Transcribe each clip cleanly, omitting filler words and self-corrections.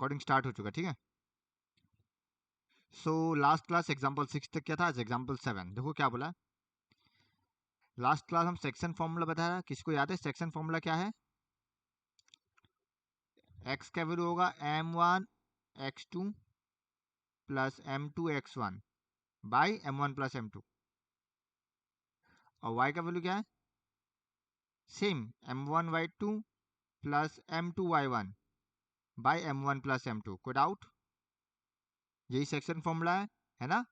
Coding start हो चुका, ठीक है। सो लास्ट क्लास एग्जांपल 6 तक क्या था, आज एग्जांपल 7। देखो क्या बोला, लास्ट क्लास हम सेक्शन फॉर्मूला बताया, किसको याद है सेक्शन फॉर्मूला क्या है? एक्स का वैल्यू होगा m1 x2 plus m2 x1 by m1 plus m2, और y का वैल्यू क्या है? Same m1 y2 plus m2 y1 by m1 plus m2। कोई डाउट? यही सेक्शन फॉर्मूला है ना?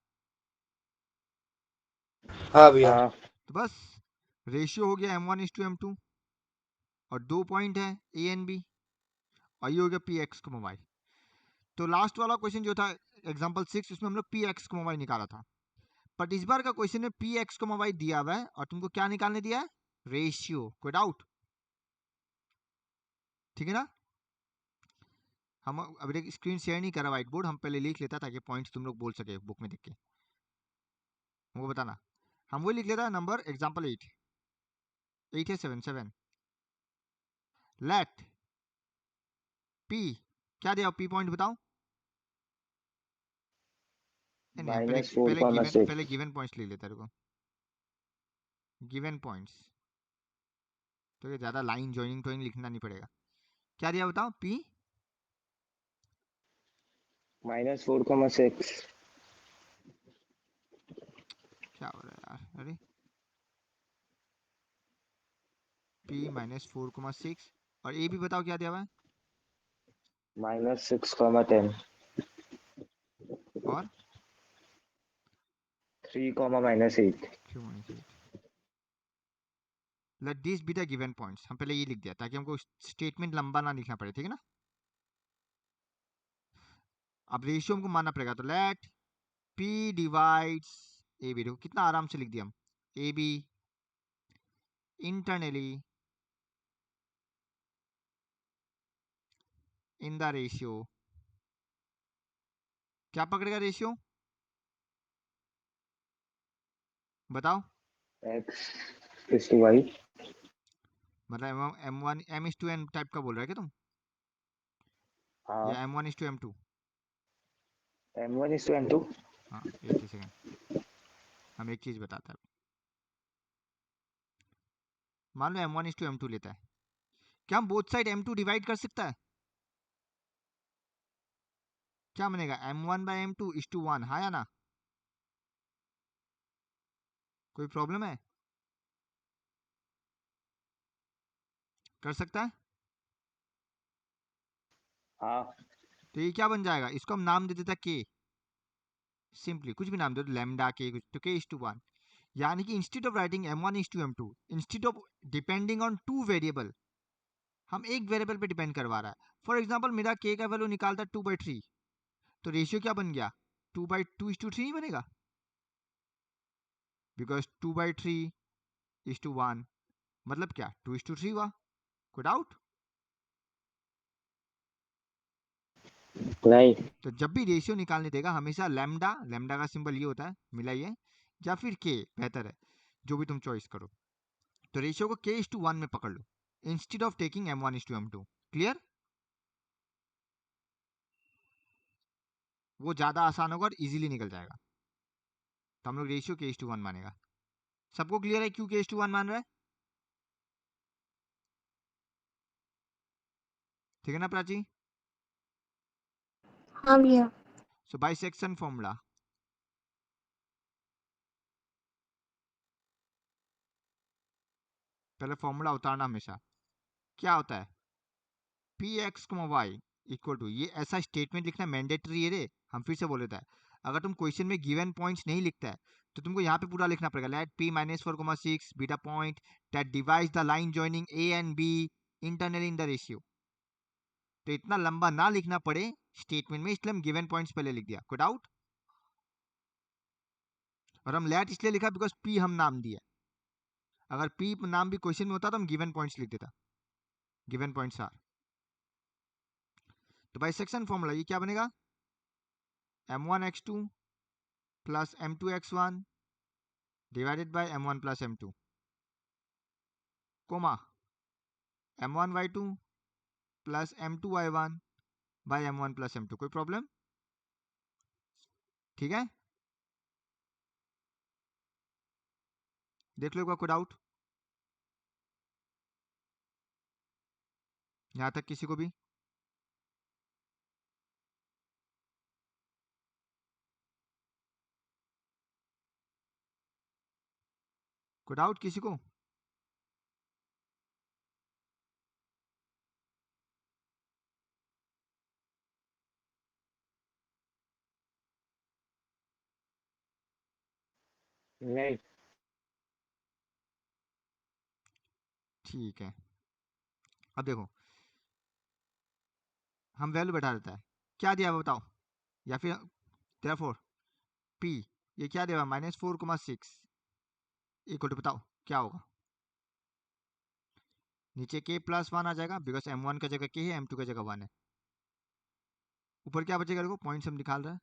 हाँ भैया। हाँ तो बस रेशियो हो गया m1:m2, और 2 पॉइंट है ए एंड बी, और ये हो गया पी एक्स को वाई। तो लास्ट वाला क्वेश्चन जो था एग्जांपल 6, उसमें हम लोग पी एक्स को वाई निकाला था, बट इस बार का क्वेश्चन में पी एक्स को वाई दिया हुआ है और तुमको क्या निकालने दिया है? रेशियो। कोई डाउट? ठीक है ना? हम अभी तक स्क्रीन शेयर नहीं करा व्हाइट बोर्ड, हम पहले लिख लेता ताकि पॉइंट्स तुम लोग बोल सके बुक में देख के। हमको बताना, हम वही लिख लेता नंबर एग्जांपल 8 है 7 7। लेट पी, क्या दिया पी पॉइंट बताओ? नहीं पहले -4,6 पहले गिवन पॉइंट्स ले लेता रुको, गिवन पॉइंट्स, तो ये ज्यादा लाइन ज्वाइनिंग टोइंग लिखना नहीं पड़ेगा। क्या दिया बताओ पी? -4,6 क्या हो रहा है यार, अरे पी -4,6, और ए भी बताओ क्या दिया हुआ है? -6,10 और 3, -8 3-8। Let this be the given points, हम पहले ये लिख दिया ताकि हमको स्टेटमेंट लंबा ना लिखना पड़े, ठीक है ना? अब रेशियो हमको मानना पड़ेगा, तो let P divides A B. देखो कितना आराम से लिख दिया हम, A B internally in the ratio. क्या पकड़ेगा रेशियो बताओ? x/y मतलब m1 m:n टाइप का बोल रहा है क्या तुम, हाँ या m1:m2? m1:m2 हाँ एक ही सेकंड, हम एक चीज बताते हैं। मान लो m1:m2 लेता है, क्या हम बोथ साइड m2 डिवाइड कर सकता है? क्या बनेगा m1/m2:1, हाँ या ना? कोई प्रॉब्लम है? कर सकता है? हाँ तो ये क्या बन जाएगा, इसको हम नाम दे देता के, सिंपली कुछ भी नाम दे दो, लैम्डा के कुछ, तो k/1। यानी कि instead of writing m1:m2, instead of depending on two variable, हम एक वेरिएबल पे डिपेंड करवा रहा है। फॉर एग्जांपल मेरा k का वैल्यू निकालता है 2/3, तो रेशियो क्या बन गया, 2/2:3 नहीं बनेगा, बिकॉज 2/3:1, मतलब क्या 2:3 हुआ। कोई डाउट? नहीं तो जब भी रेशियो निकालने देगा हमेशा लैम्डा, लैम्डा का सिंबल ये होता है, मिलाइए, या फिर के, बेहतर है जो भी तुम चॉइस करो। तो रेशियो को k/1 में पकड़ लो instead of taking m1:m2। Clear? वो ज्यादा आसान होगा और इजीली निकल जाएगा, तो हम लोग रेशियो k/1 मानेगा। सबको क्लियर है क्यों k/1 मान रहा है? ठीक है ना प्राची? हाँ भैया। सो बाई सेक्शन फॉर्मूला, पहले फॉर्मूला उतारना हमेशा। क्या होता है P X Y equal to, ये ऐसा स्टेटमेंट लिखना मैंडेटरी है रे। हम फिर से बोल देता है, अगर तुम क्वेश्चन में गिवन पॉइंट्स नहीं लिखता है तो तुमको यहाँ पे पूरा लिखना पड़ेगा, let P -4,6 beta point that divides the line joining A and B internally in the ratio. तो इतना लंबा ना लिखना पड़े स्टेटमेंट में, इसलिए हम गिवन पॉइंट्स पहले लिख दिया। कोई डाउट? और हम लेट इसलिए लिखा बिकॉज पी हम नाम दिया, अगर पी नाम भी क्वेश्चन में होता तो हम गिवन पॉइंट्स लिख देता, गिवन पॉइंट्स आर। तो बाई सेक्शन फॉर्मूला ये क्या बनेगा, m1x2 plus m2x1 divided by m1 plus m2, comma m1y2 plus m2y1 by m1 plus m2। कोई प्रॉब्लम? ठीक है, देख लो एक बार, कोई डाउट यहाँ तक किसी को भी? कोई डाउट किसी को? नहीं। ठीक है, अब देखो हम वैल्यू बैठा देता है, क्या दिया हुआ बताओ, या फिर देयरफॉर p, ये क्या दिया हुआ -4,6 इक्वल टू, बताओ क्या होगा? नीचे k प्लस 1 आ जाएगा, बिकॉज m1 का जगह k है, m2 का जगह 1 है। ऊपर क्या बचेगा? देखो पॉइंट्स हम निकाल रहे हैं,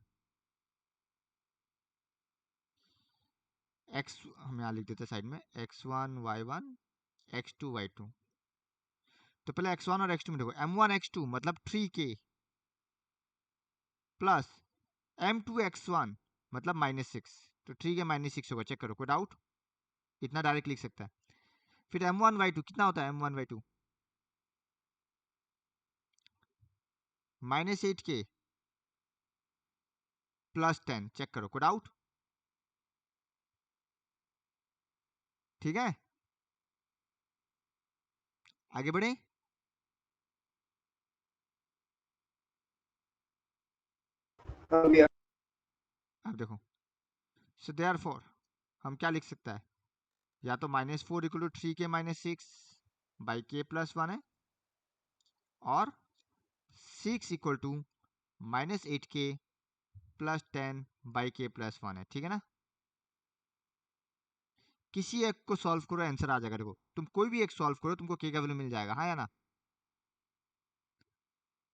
x हम यहाँ लिख देते हैं साइड में, x1 y1 x2 y2। तो पहले x1 और x2 में देखो, m1 x2 मतलब 3k प्लस m2 x1 मतलब -6, तो 3k -6 होगा, चेक करो, कोई डाउट? इतना डायरेक्ट लिख सकता है। फिर m1 y2 कितना होता है? m1 y2 -8k plus 10, check करो, कोई डाउट? ठीक है, आगे बढ़े। हाँ भैया। अब देखो, सो देयरफॉर हम क्या लिख सकता है, या तो -4 equal to 3k -6 by k plus 1 है, और 6 equal to -8k plus 10 by k plus 1 है, ठीक है ना? किसी एक को सॉल्व करो, आंसर आ जाएगा। देखो तुम कोई भी एक सॉल्व करो, तुमको k का वैल्यू मिल जाएगा, हाँ या ना?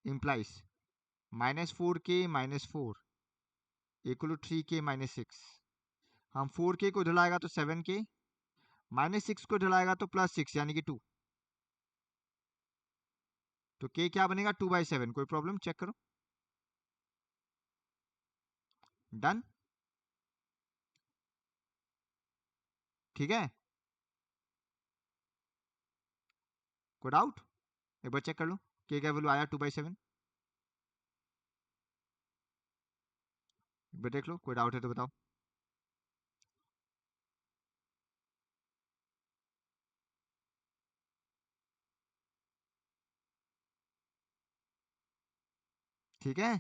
Implies -4k -4 equal to 3k -6। हम 4k को इधर लाएगा तो 7k, -6 को इधर लाएगा तो +6 यानी कि 2, तो k क्या बनेगा? 2/7। कोई प्रॉब्लम? चेक करो, डन, ठीक है, कोई डाउट? एक बार चेक कर लो, k का वैल्यू आया 2/7, एक बार देख लो, कोई डाउट है तो बताओ। ठीक है,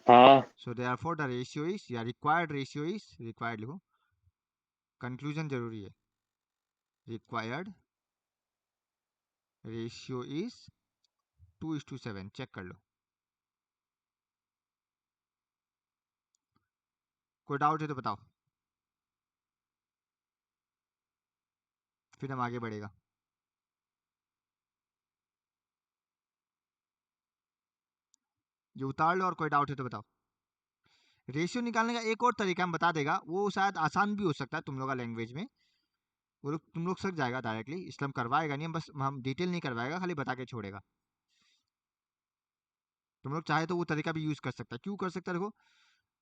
हाँ। So therefore the ratio is, या रिक्वायर्ड रेशियो इज, रिक्वायर्ड लिखो, कंक्लूजन जरूरी है, रिक्वायर्ड रेशियो इज 2:7, चेक कर लो, कोई डाउट है तो बताओ, फिर हम आगे बढ़ेगा। ये उतार लो, और कोई डाउट है तो बताओ। रेशियो निकालने का एक और तरीका हम बता देगा, वो शायद आसान भी हो सकता है तुम लोग का लैंग्वेज में, वो लोग तुम लोग सक जाएगा डायरेक्टली, इसलिए हम करवाएगा नहीं, हम बस हम डिटेल नहीं करवाएगा, खाली बता के छोड़ेगा। तुम लोग चाहे तो वो तरीका भी यूज कर सकता है, क्यों कर सकता है? देखो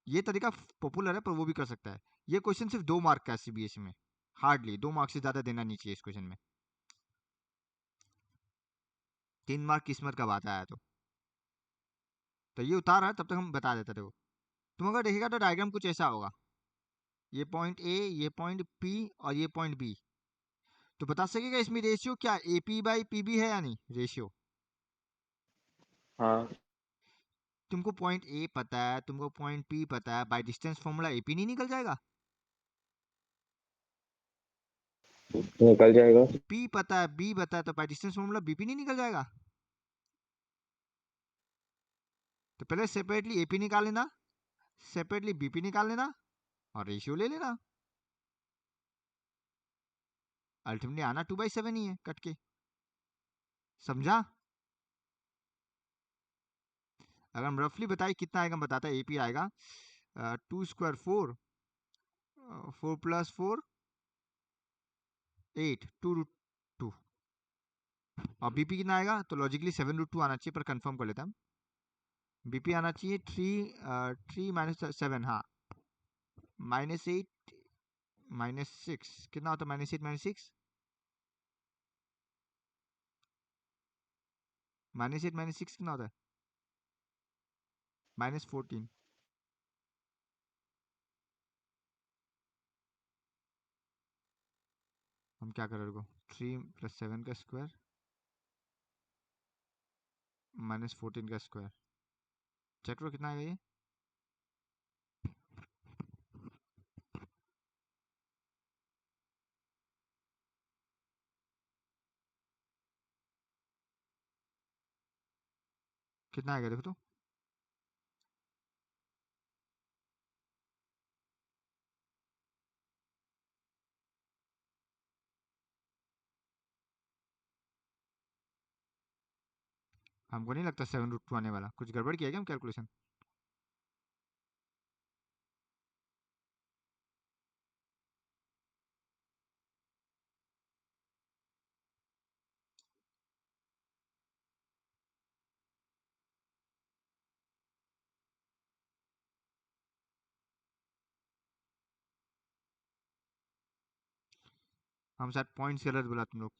ये तरीका पॉपुलर है, पर वो भी कर सकता है। ये क्वेश्चन सिर्फ 2 मार्क का है सीबीएसई में, हार्डली 2 मार्क से ज्यादा देना नहीं चाहिए इस क्वेश्चन में, 3 मार्क किस्मत का बात आया तो ये उतार है, तब तक हम बता देते। देखो तुम अगर देखेगा तो डायग्राम कुछ ऐसा होगा, ये पॉइंट ए, ये पॉइंट पी, और ये पॉइंट बी, तो बता सकेगा इसमें रेशियो क्या A P by P B है या नहीं? रेशियो हाँ, तुमको पॉइंट ए पता है, तुमको पॉइंट पी पता है, बाय डिस्टेंस फॉर्मूला एपी नहीं निकल जाएगा? निकल जाएगा। पी पता है, बी पता है, तो बाय डिस्टेंस फॉर्मूला बीपी नहीं निकल जाएगा? तो पहले सेपरेटली एपी निकाल लेना, सेपरेटली बीपी निकाल लेना, और रेशियो ले लेना, अल्टीमेटली आना 2/7 ही है कट के, समझा? अगर हम रफली बताए कितना आएगा, हम बताता है, एपी आएगा 2 स्क्वायर 4, 4 + 4 8, 2 √2, और बीपी कितना आएगा, तो लॉजिकली 7√2 आना चाहिए, पर कंफर्म कर लेते हैं हम। बीपी आना चाहिए 3 माइनस 7, हाँ, -8 -6 कितना होता है, -8 -6 -8 -6 कितना होता है, -14। हम क्या करें, को 3 + 7 का स्क्वायर -14 का स्क्वायर, चेक करो कितना आएगा ये। कितना आएगा देखो तो, हमको नहीं लगता 7√2 आने वाला, कुछ गड़बड़ किया क्या हम कैलकुलेशन। हम शायद पॉइंट्स गलत बोला तुम लोग।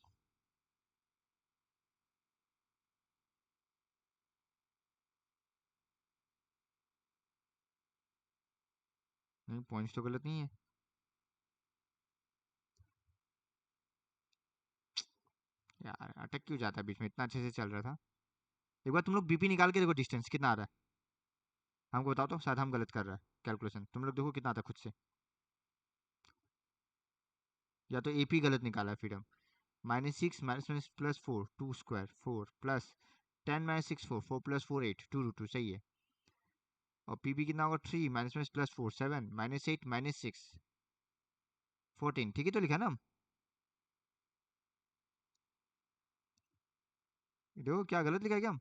नहीं, पॉइंट्स तो गलत नहीं है यार, अटक क्यों जाता है बीच में, इतना अच्छे से चल रहा था। एक बार तुम लोग बीपी निकाल के देखो, डिस्टेंस कितना आ रहा है हमको बताओ, तो शायद हम गलत कर रहे हैं कैलकुलेशन। तुम लोग देखो कितना आता है खुद से, या तो एपी गलत निकाला है फिर हम। -6 -+4 2 स्क्वायर 4 प्लस 10 - 6 4 4 + 4 8 2√2 सही है। और पीबी कितना होगा, 3 -+4 7 -8 -6 14, ठीक है तो लिखा ना हम। देखो क्या गलत लिखा है क्या हम।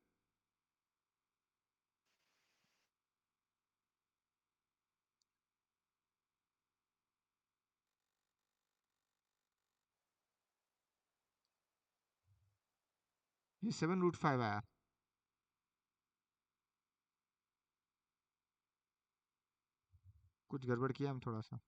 ये 7√5 आया, कुछ गड़बड़ किया हम थोड़ा सा।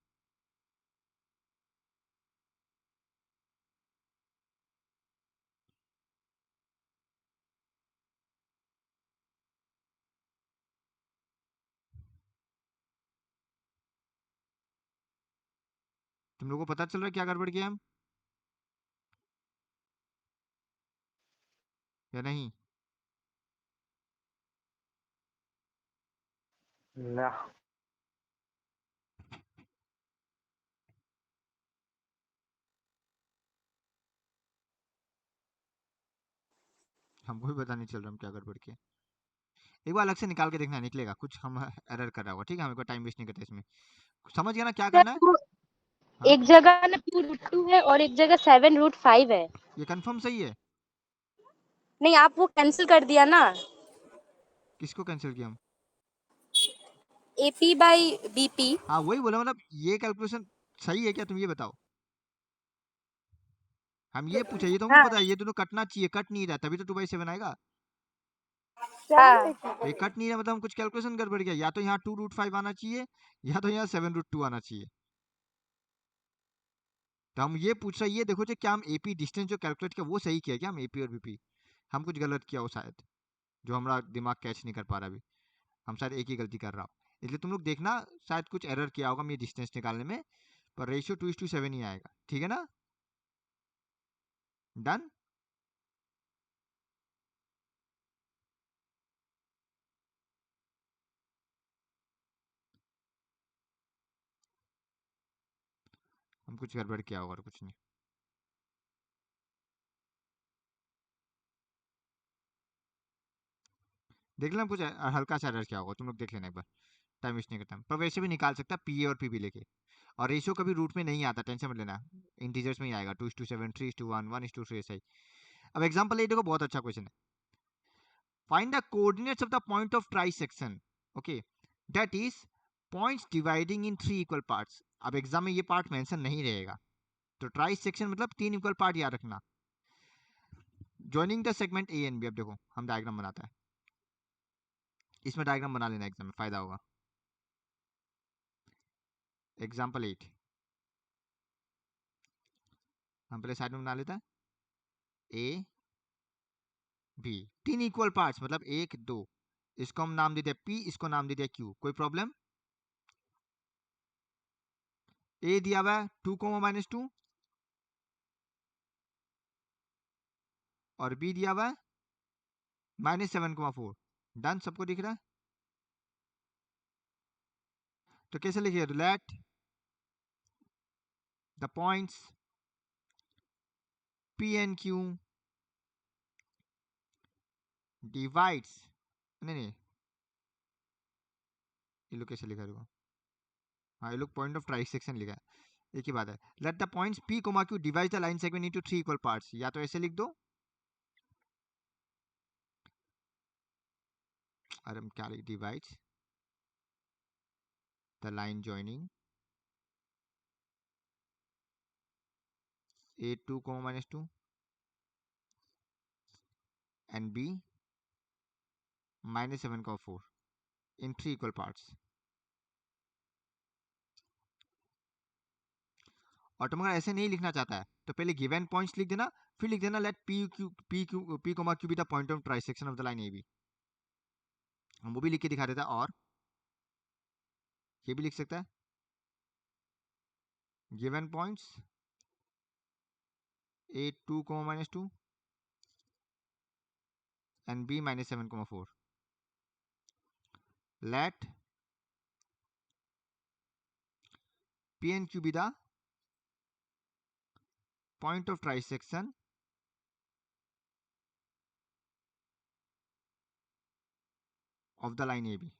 तुम लोगों को पता चल रहा है क्या गड़बड़ किया हम या नहीं। ना। हमको भी पता नहीं चल रहा हम क्या गड़बड़ किया। एक बार अलग से निकाल के देखना, निकलेगा कुछ, हम एरर कर रहा होगा, ठीक है, हमें को टाइम वेस्ट नहीं करते इसमें। समझ गया ना क्या सर करना है। वो हाँ, एक जगह ना 2√2 है और एक जगह 7√5 है। ये कंफर्म सही है। नहीं, आप वो कैंसिल कर दिया ना, किसको कैंसिल किया हम। AP/BP। हाँ वही बोला, मतलब ये कैलकुलेशन सही है क्या, तुम ये बताओ। हम ये पूछा, ये तो हमको हाँ पता है ये दोनों कटना चाहिए, कट नहीं रहा, तभी तो 2/7 आएगा। हाँ। तो ये कट नहीं रहा मतलब हम कुछ कैलकुलेशन गड़बड़ गया, या तो यहाँ 2√5 आना चाहिए, या तो यहाँ 7√2 आना चाहिए। तो हम ये पूछ रहे, ये देखो जो क्या हम एपी डिस्टेंस जो कैलकुलेट किया वो सही किया क्या हम, एपी और बीपी। हम कुछ गलत किया हो शायद, जो हमारा दिमाग कैच नहीं कर पा रहा अभी। हम शायद एक ही गलती कर रहा हो, इसलिए तुम लोग देखना, शायद कुछ एरर किया होगा हम ये डिस्टेंस निकालने में। पर रेशियो 2:7 ही आएगा, ठीक है ना। डन। हम कुछ गड़बड़ किया होगा और कुछ नहीं। देख लेना कुछ हल्का सा एरर क्या होगा, तुम लोग देख लेना एक बार, टाइम वेस्ट नहीं करता, पर वैसे भी निकाल सकता पीए और पीबी लेके। और रेशियो कभी रूट में नहीं आता, टेंशन मत लेना, इंटीजर्स में ही आएगा, 2:7 3:1 1:3 ऐसा ही। अब एग्जांपल ये देखो, बहुत अच्छा क्वेश्चन है। Find the coordinates of the point of trisection, okay, that is points dividing in 3 equal parts. अब एग्जाम में ये पार्ट मेंशन नहीं रहेगा, तो ट्राइसेक्शन मतलब 3 इक्वल पार्ट याद रखना। Joining the segment A and B. अब देखो हम डायग्राम बनाते हैं, इसमें डायग्राम बना लेना एग्जाम में, फायदा होगा। एग्जाम्पल 8 हम पहले साइड में बना लेते हैं। ए बी, तीन इक्वल पार्ट्स, मतलब 1 2, इसको हम नाम दे दिया P, इसको नाम दे दिया Q। कोई प्रॉब्लम? ए दिया हुआ है 2 -2 और बी दिया हुआ है -7,4। डन, सबको दिख रहा है? तो कैसे लिखिए? Late the points P and Q divides, नहीं ये लोग कैसे लिखा देखो, हाँ ये लोग पॉइंट ऑफ ट्राइसेक्शन लिखा है। एक ही बात है। Late the points P, Q divide the line segment into 3 equal parts. या तो ऐसे लिख दो, अरे हम क्या लिख, divides the line joining A2, -2 and B -7,4 in 3 equal parts। और तुम अगर ऐसे नहीं लिखना चाहता है तो पहले गिवन पॉइंट्स लिख देना, फिर लिख देना let P, Q be the point of trisection of the line AB। हम वो भी लिख के दिखा देता है, और ये भी लिख सकता है given points A2, -2 and B -7,4 let P and Q be the point of trisection of the line AB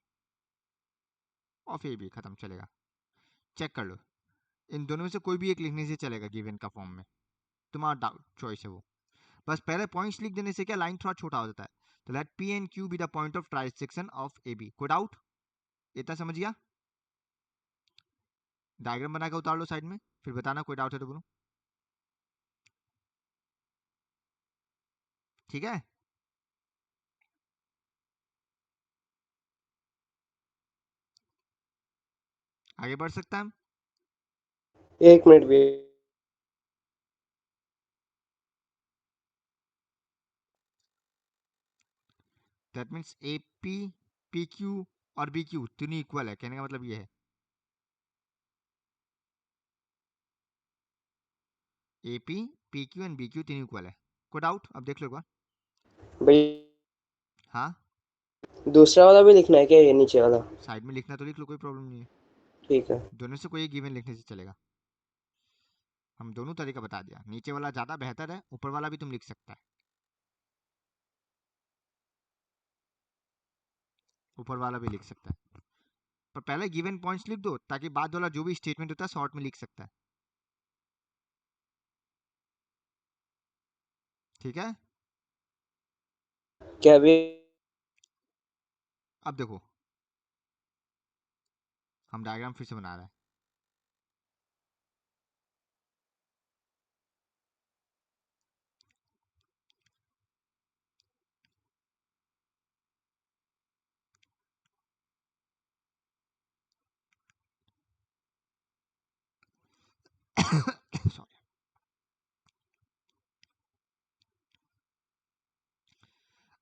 of AB। खत्म, चलेगा। चेक कर लो, इन दोनों में से कोई भी एक लिखने से चलेगा गिवन का फॉर्म में, तुम्हारा डाउट चॉइस है वो। बस पहले पॉइंट्स लिख देने से क्या लाइन थोड़ा छोटा हो जाता है। तो late P and Q be the point of trisection of AB। कोई डाउट? इतना समझ गया? डायग्राम बना के उतार लो साइड में, फिर बताना कोई डाउट है तो बोलो, ठीक है? आगे बढ़ सकता है? एक मिनट भी। दैट मीन्स AP, PQ और BQ तीनों इक्वल है, कहने का मतलब ये है AP, PQ एंड BQ तीनों इक्वल है। कोई डाउट? अब देख लो एक बार। भैया हाँ, दूसरा वाला भी लिखना है क्या, ये नीचे वाला? साइड में लिखना तो लिख लो, कोई प्रॉब्लम नहीं है। ठीक है। दोनों से कोई एक गिवन लिखने से चलेगा। हम दोनों तरीका बता दिया, नीचे वाला ज्यादा बेहतर है, ऊपर वाला भी तुम लिख सकता है, ऊपर वाला भी लिख सकता है। पर पहले गिवन पॉइंट्स लिख दो ताकि बाद वाला जो भी स्टेटमेंट होता है शॉर्ट में लिख सकता है, ठीक है? क्या भी? अब देखो हम डायग्राम फिर से बना रहे हैं। सॉरी।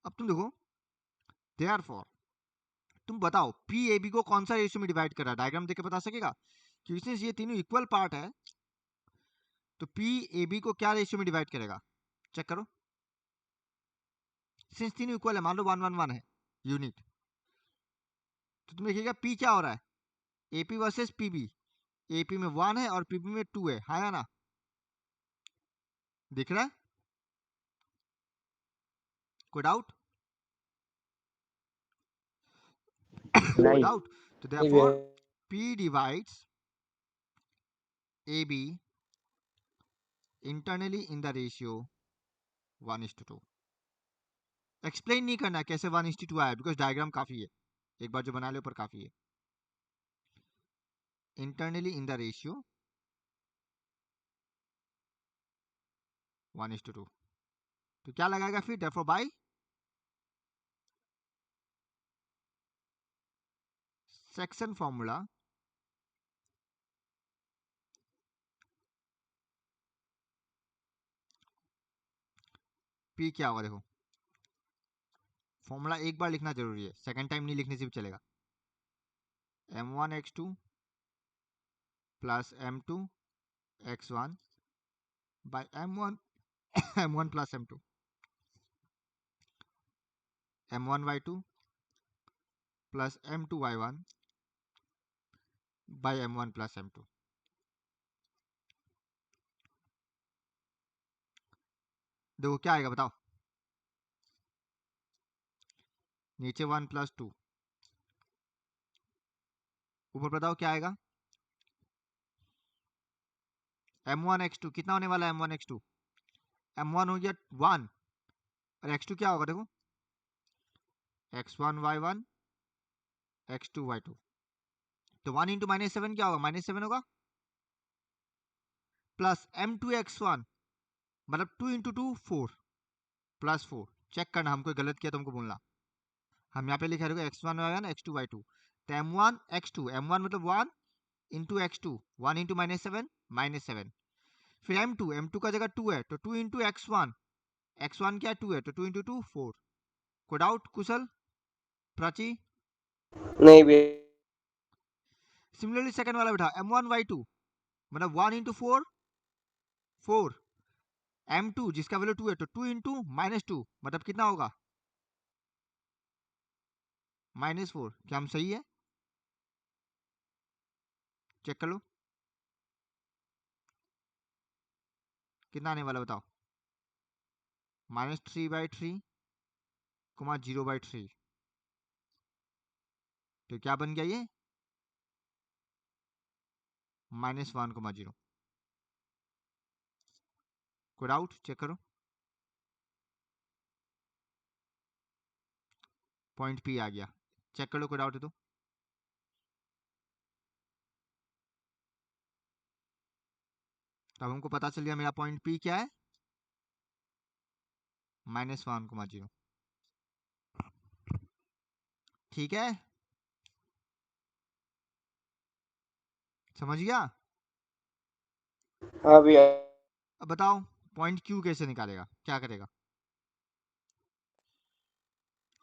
अब तुम देखो, देयरफॉर तुम बताओ P AB को कौन सा रेशियो में डिवाइड कर रहा है, डायग्राम देख के बता सकेगा? क्योंकि since ये तीनों इक्वल पार्ट है तो P AB को क्या रेशियो में डिवाइड करेगा, चेक करो। सिंस तीनों इक्वल है, मान लो 1 1 1 है यूनिट, तो तुम देखिएगा P क्या हो रहा है, AP वर्सेस PB। AP में 1 है और PB में 2 है, हाँ या ना? दिख रहा है? कोई डाउट? कोई नहीं। डाउट? तो नहीं देयरफॉर भैया। P divides AB internally in the ratio 1:2। Explain नहीं करना कैसे 1:2 आया, बिकॉज डायग्राम काफी है, एक बार जो बना ले ऊपर काफी है। Internally in the ratio 1:2। तो क्या लगाएगा फिर, therefore by section formula P क्या होगा, देखो फॉर्मूला एक बार लिखना जरूरी है, सेकंड टाइम नहीं लिखने से भी चलेगा। m1x2 plus m2 x1 by m1 m1 plus m2 m1y2 plus m2y1 by m1 plus m2। देखो क्या आएगा बताओ, नीचे 1 प्लस 2, ऊपर बताओ क्या आएगा। m1x2 कितना होने वाला है, m1x2 m1 हो गया 1 और x2 क्या होगा देखो, x1y1 x2y2। तो 1 इंटू -7 क्या होगा, -7 होगा, प्लस m2x1 मतलब 2 इंटू 2 4 प्लस 4। चेक करना, हमको गलत किया तो हमको बोलना। हम यहाँ पे लिखा रहेगा x1y1 x2y2, तो m1 मतलब 1 इंटू x2, 1 इंटू -7 फिर m2 का जगह 2 है तो 2 इंटू x1 क्या 2 है तो 2 इंटू 2 4। कोई डाउट कुशल, प्राची? नहीं भैया। सिमिलरली सेकंड वाला बैठा m1y2 मतलब 1 इंटू 4 4, m2 जिसका वैल्यू 2 है तो 2 इंटू -2 मतलब कितना होगा, -4। क्या हम सही है, चेक कर लो कितना आने वाला बताओ, -3/3 0/3। तो क्या बन गया ये, -1,0। कोई डाउट, चेक करो, पॉइंट पी आ गया, चेक कर लो कोई डाउट है तो। तब हमको पता चल गया मेरा पॉइंट पी क्या है, -1,0। ठीक है, समझ गया। हाँ भैया। अब बताओ पॉइंट क्यू कैसे निकालेगा, क्या करेगा,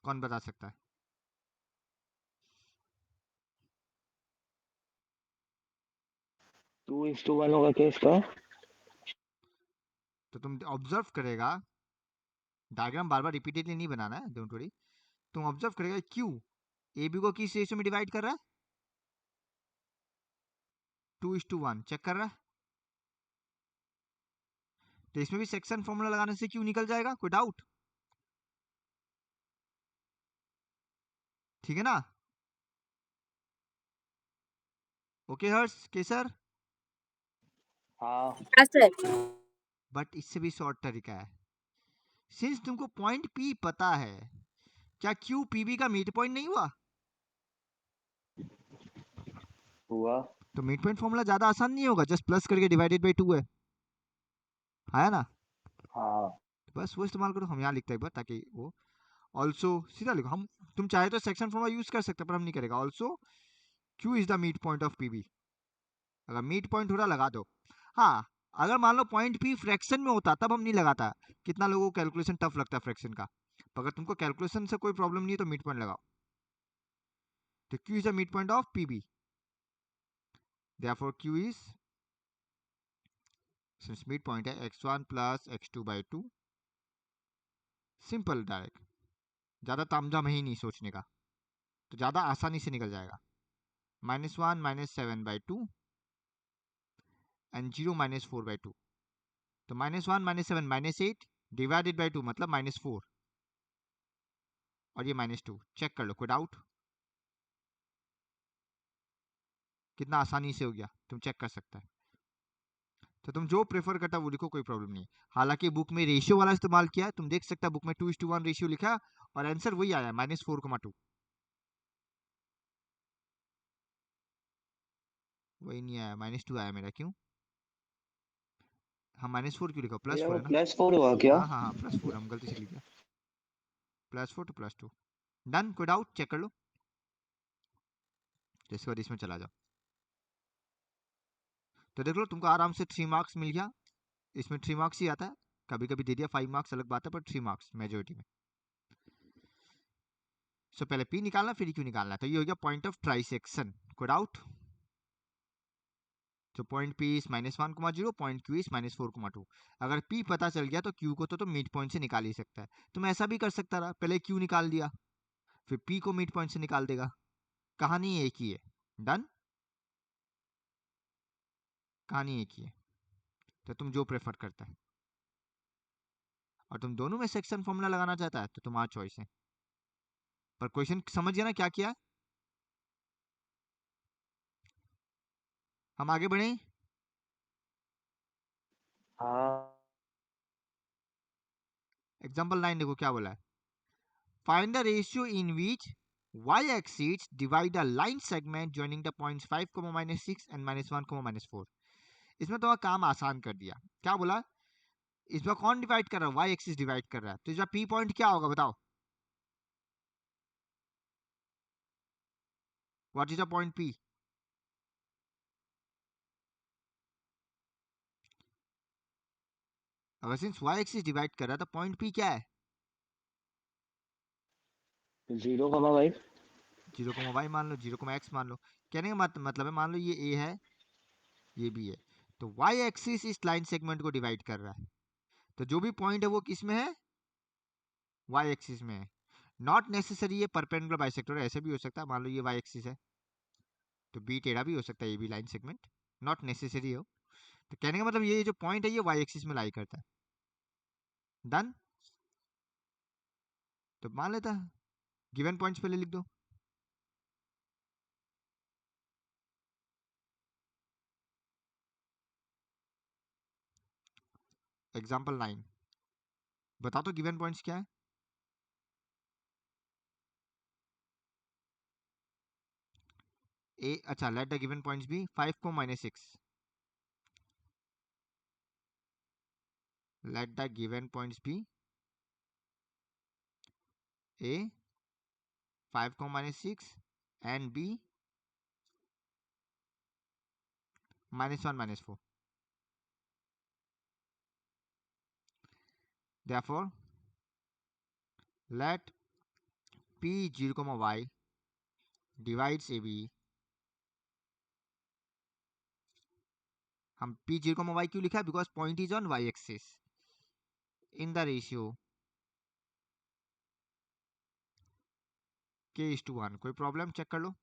कौन बता सकता है। 2:1 होगा क्या इसका? तो तुम ऑब्जर्व करेगा, डायग्राम बार बार रिपीटेडली नहीं बनाना है, डोंट वरी। तुम ऑब्जर्व करेगा क्यू ए बी को किस रेशियो में डिवाइड कर रहा है, 2:1 चेक कर रहा है। तो इसमें भी सेक्शन फॉर्मूला लगाने से क्यू निकल जाएगा, कोई डाउट, ठीक है ना। ओके हर्ष केसर, हाँ। बट इससे भी शॉर्ट तरीका है। सिंस तुमको पॉइंट पी पता है, क्या क्यू पीबी का मिड पॉइंट नहीं हुआ, हुआ। तो मिड पॉइंट फॉर्मूला ज्यादा आसान नहीं होगा, जस्ट प्लस करके डिवाइडेड बाय 2 है, आया ना। हाँ। बस वो इस्तेमाल करो, हम यहाँ लिखते हैं एक बार ताकि वो ऑल्सो सीधा लिखो हम। तुम चाहे तो सेक्शन फॉर्मूला यूज कर सकते हैं पर हम नहीं करेगा। Also Q is the mid point of PB, अगर मिड पॉइंट हो रहा लगा दो। हाँ, अगर मान लो पॉइंट पी फ्रैक्शन में होता तब हम नहीं लगाता, कितना लोगों को कैलकुलेशन टफ लगता है फ्रैक्शन का। अगर तुमको कैलकुलेशन से कोई प्रॉब्लम नहीं है तो मिड पॉइंट लगाओ। तो Q is the mid point of PB, therefore Q is, since mid point है x1 plus x2/2, simple direct, ज़्यादा तामझाम ही नहीं सोचने का, तो ज़्यादा आसानी से निकल जाएगा। -1 -7/2 एंड 0 -4/2, तो -1 -7 -8 डिवाइडेड बाई 2 मतलब -4 और ये -2। चेक कर लो, कोई डाउट, कितना आसानी से हो गया, तुम चेक कर सकता है। तो तुम जो प्रेफर करता है वो लिखो, कोई प्रॉब्लम नहीं है। हालांकि बुक में रेशियो वाला इस्तेमाल किया है, तुम देख सकता है बुक में 2:1 रेशियो लिखा और आंसर वही आया -4,2। वही नहीं आया, -2 आया मेरा, क्यों, हाँ -4 क्यों लिखा, भैया +4 वो है ना। +4 हुआ क्या? हाँ हाँ हाँ +4, हम गलती से लिख दिया, +4 to +2। डन, कोई डाउट चेक कर लो। इसके बाद इसमें चला जाओ, तो देख लो तुमको आराम से 3 मार्क्स मिल गया। इसमें 3 मार्क्स ही आता है, कभी कभी दे दिया 5 मार्क्स, अलग बात है, पर 3 मार्क्स मेजोरिटी में। सो पहले पी निकालना, फिर क्यू निकालना है। तो ये हो गया पॉइंट ऑफ ट्राइसेक्शन। कोई डाउट? तो point P is -1,0, point Q is -4,2। अगर पी पता चल गया तो क्यू को तो मिड पॉइंट से निकाल ही सकता है। तो मैं ऐसा भी कर सकता रहा, पहले क्यू निकाल दिया, फिर पी को मिड पॉइंट से निकाल देगा। कहानी एक ही है। डन, कहानी एक ही है। तो तुम जो प्रेफर करता है, और तुम दोनों में सेक्शन फॉर्मूला लगाना चाहता है तो तुम्हारा चॉइस है। पर क्वेश्चन समझ गया ना क्या किया? हम आगे बढ़े। हाँ एग्जाम्पल 9 देखो क्या बोला है। Find the ratio in which y axis divide a line segment joining the points 5, -6 and -1, -4। इसमें तो काम आसान कर दिया। क्या बोला? इस बार कौन डिवाइड कर रहा है? y एक्सिस डिवाइड कर रहा है। तो इस बार p पॉइंट क्या होगा बताओ? What is the point p? अगर सिंस y एक्सिस डिवाइड कर रहा है तो पॉइंट p क्या है? 0,5। 0,y मान लो, 0,x मान लो। कहने का मतलब है, मान लो ये a है, ये b है, तो y एक्सिस इस लाइन सेगमेंट को डिवाइड कर रहा है। तो जो भी पॉइंट है वो किस में है? y एक्सिस में है। नॉट नेसेसरी ये परपेंडिकुलर बाइसेक्टर, ऐसे भी हो सकता है। मान लो ये y एक्सिस है तो b टेढ़ा भी हो सकता है, ये भी लाइन सेगमेंट, नॉट नेसेसरी हो। तो कहने का मतलब ये जो पॉइंट है ये y एक्सिस में लाई करता है। डन, तो मान लेता है गिवन पॉइंट्स पहले लिख दो। एग्जाम्पल 9 बता दो गिवन पॉइंट्स क्या है। ए, अच्छा, let the given points be 5 को -6। Let the given points be A 5 को -6 and B -1, -4। therefore let p 0, y divides ab। हम p 0, y क्यों लिखा है? Because point is on y axis in the ratio k:1। कोई problem? Check कर लो,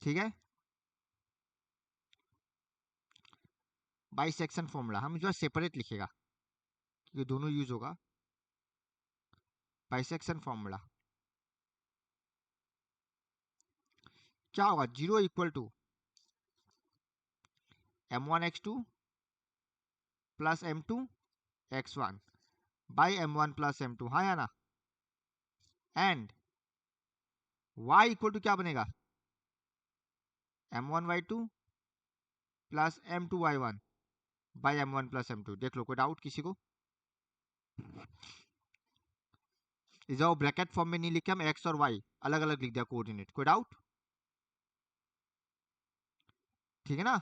ठीक है। बाइसेक्शन फॉर्मूला हम जो सेपरेट लिखेगा क्योंकि दोनों यूज होगा। बाइसेक्शन फॉर्मूला क्या होगा? 0 = m1x2 plus m2x1 by m1 plus m2, हाँ या ना। एंड y = क्या बनेगा? m1y2 plus m2y1 by m1 plus m2। देख लो, कोई डाउट किसी को? इस ब्रैकेट फॉर्म में नहीं लिखे, हम x और y अलग अलग लिख दिया कोऑर्डिनेट। कोई डाउट? ठीक है ना,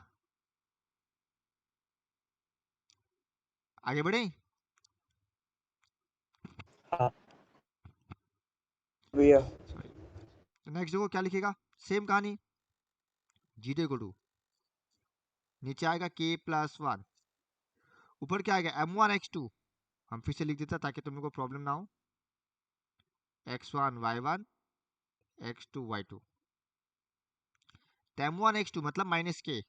आगे बढ़े। हाँ भैया। सॉरी, तो नेक्स्ट देखो क्या लिखेगा, सेम कहानी। जीरो इक्वल टू नीचे आएगा k+1, ऊपर क्या आएगा? m1x2। हम फिर से लिख देता ताकि तुम लोग को प्रॉब्लम ना हो। x1 y1 x2 y2। तो m1x2 मतलब -k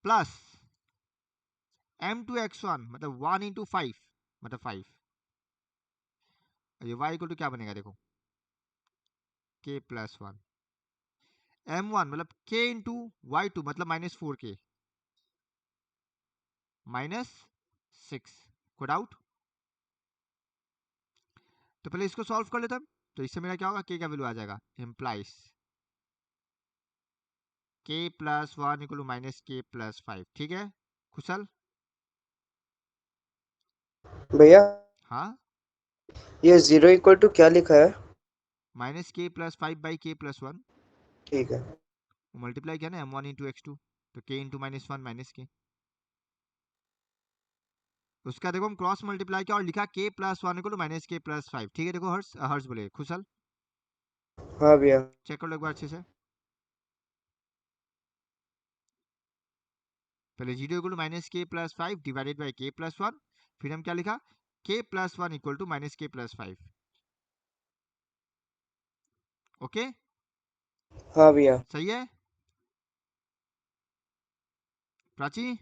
प्लस m2x1 मतलब 1 × 5 मतलब 5। ये y = क्या बनेगा? देखो k+1 m1 मतलब k × y2 मतलब -4k -6। कोई डाउट? तो पहले इसको सॉल्व कर लेते हैं। तो इससे मेरा क्या होगा? k का वैल्यू आ जाएगा, इम्प्लाइज k+1 = -k+5। ठीक है, कुशल? भैया हाँ, ये 0 इक्वल टू क्या लिखा है? -k+5/k+1 ठीक है। मल्टीप्लाई किया ना m1 इंटू x2, तो k इंटू -1 -k। उसका देखो हम क्रॉस मल्टीप्लाई किया और लिखा k+1 इक्वल टू -k+5। ठीक है, देखो हर्ष हर्ष बोले कुशल, हाँ भैया। चेक कर लो एक बार अच्छे से। पहले 0 equal to -k+5 divided by k+1, फिर हम क्या लिखा k+1 equal to -k+5। Okay, हाँ भैया। सही है प्राची?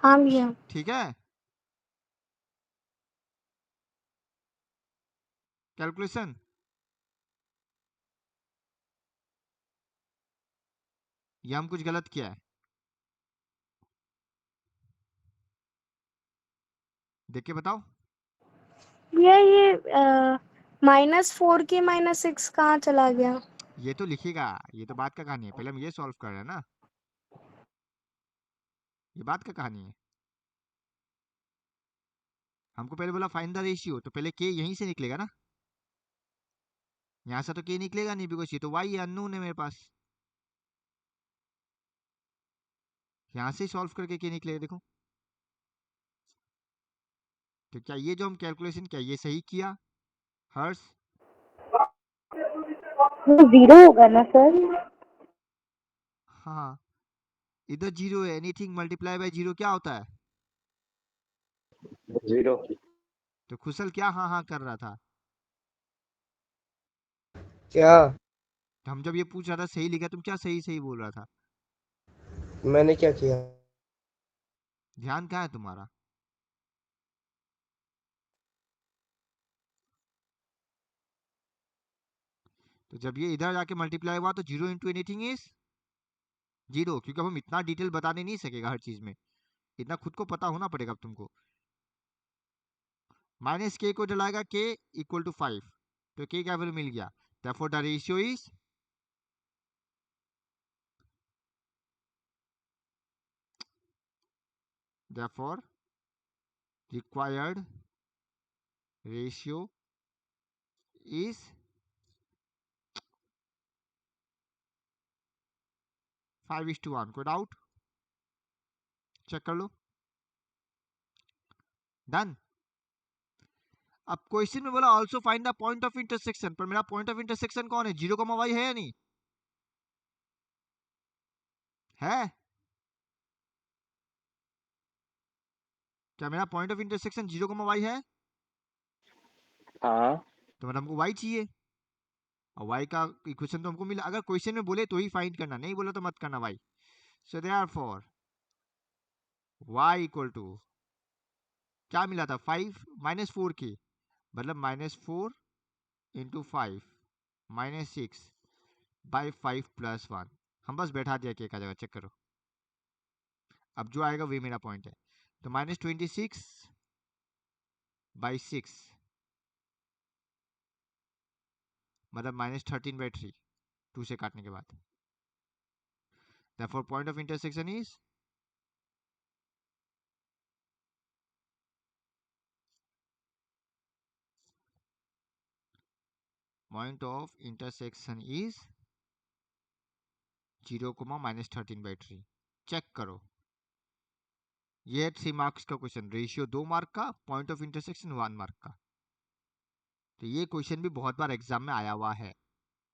हाँ भैया। ठीक है, कैलकुलेशन या हम कुछ गलत किया है? देख के बताओ। भैया ये -4 के -6 कहाँ चला गया? ये तो लिखेगा, ये तो बात का कहानी है, पहले हम ये सॉल्व कर रहे हैं ना, ये बात का कहानी है। हमको पहले बोला फाइंड द रेशियो, तो पहले के यहीं से निकलेगा ना, यहाँ से तो के निकलेगा नहीं, बिकॉज ये तो वाई अननोन है मेरे पास। यहाँ से सॉल्व करके के निकलेगा, देखो। तो क्या ये जो हम कैलकुलेशन किया ये सही किया हर्ष? वो 0 होगा ना सर? हाँ, इधर 0 है, एनीथिंग मल्टीप्लाई बाय 0 क्या होता है? 0। तो कुशल क्या हाँ हाँ कर रहा था? क्या? तो हम जब ये पूछ रहा था सही लिखा, तुम क्या सही सही बोल रहा था? मैंने क्या किया? ध्यान कहाँ है तुम्हारा? तो जब ये इधर जाके मल्टीप्लाई हुआ तो 0 इंटू एनीथिंग इज 0, क्योंकि अब हम इतना डिटेल बताने नहीं सकेगा हर चीज में, इतना खुद को पता होना पड़ेगा अब तुमको। माइनस के को डलाएगा के इक्वल टू 5, तो के क्या वैल्यू मिल गया? therefore the ratio is therefore required ratio is 5:1। कोई डाउट? चेक कर लो। डन। अब क्वेश्चन में बोला also find the point of intersection, पर मेरा पॉइंट ऑफ इंटरसेक्शन कौन है? 0, y है या नहीं है? क्या मेरा पॉइंट ऑफ इंटरसेक्शन 0, y है? हाँ। तो मतलब हमको y चाहिए, और y का इक्वेशन तो हमको मिला। अगर क्वेश्चन में बोले तो ही फाइंड करना, नहीं बोला तो मत करना y। So therefore y equal to क्या मिला था? 5 -4 की, मतलब -4 इंटू 5 -6 बाई 5 + 1। हम बस बैठा दिया के का जगह, चेक करो। अब जो आएगा वही मेरा पॉइंट है। तो -26 बाई 6 मतलब -13/3, 2 से काटने के बाद। therefore point of intersection is point of intersection is 0, -13/3। Check करो, ये है 3 मार्क्स का क्वेश्चन, रेशियो 2 मार्क का, पॉइंट ऑफ इंटरसेक्शन 1 मार्क का। तो ये क्वेश्चन भी बहुत बार एग्जाम में आया हुआ है,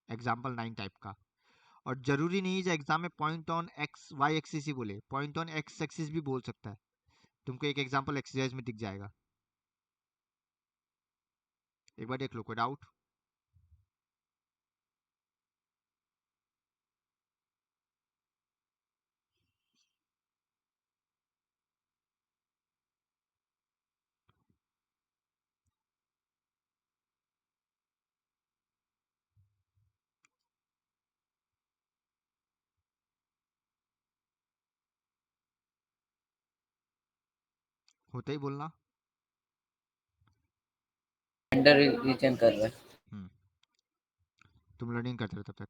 एग्जाम्पल 9 टाइप का। और जरूरी नहीं है एग्जाम में point on X Y axis ही बोले, पॉइंट ऑन एक्स एक्सिस भी बोल सकता है। तुमको एक एग्जाम्पल एक्सरसाइज में दिख जाएगा, एक बार देख लो। कोई डाउट? होते ही बोलना। अंडर रिविजन कर रहा है। हम्म, तुम लर्निंग करते रहो तब तक।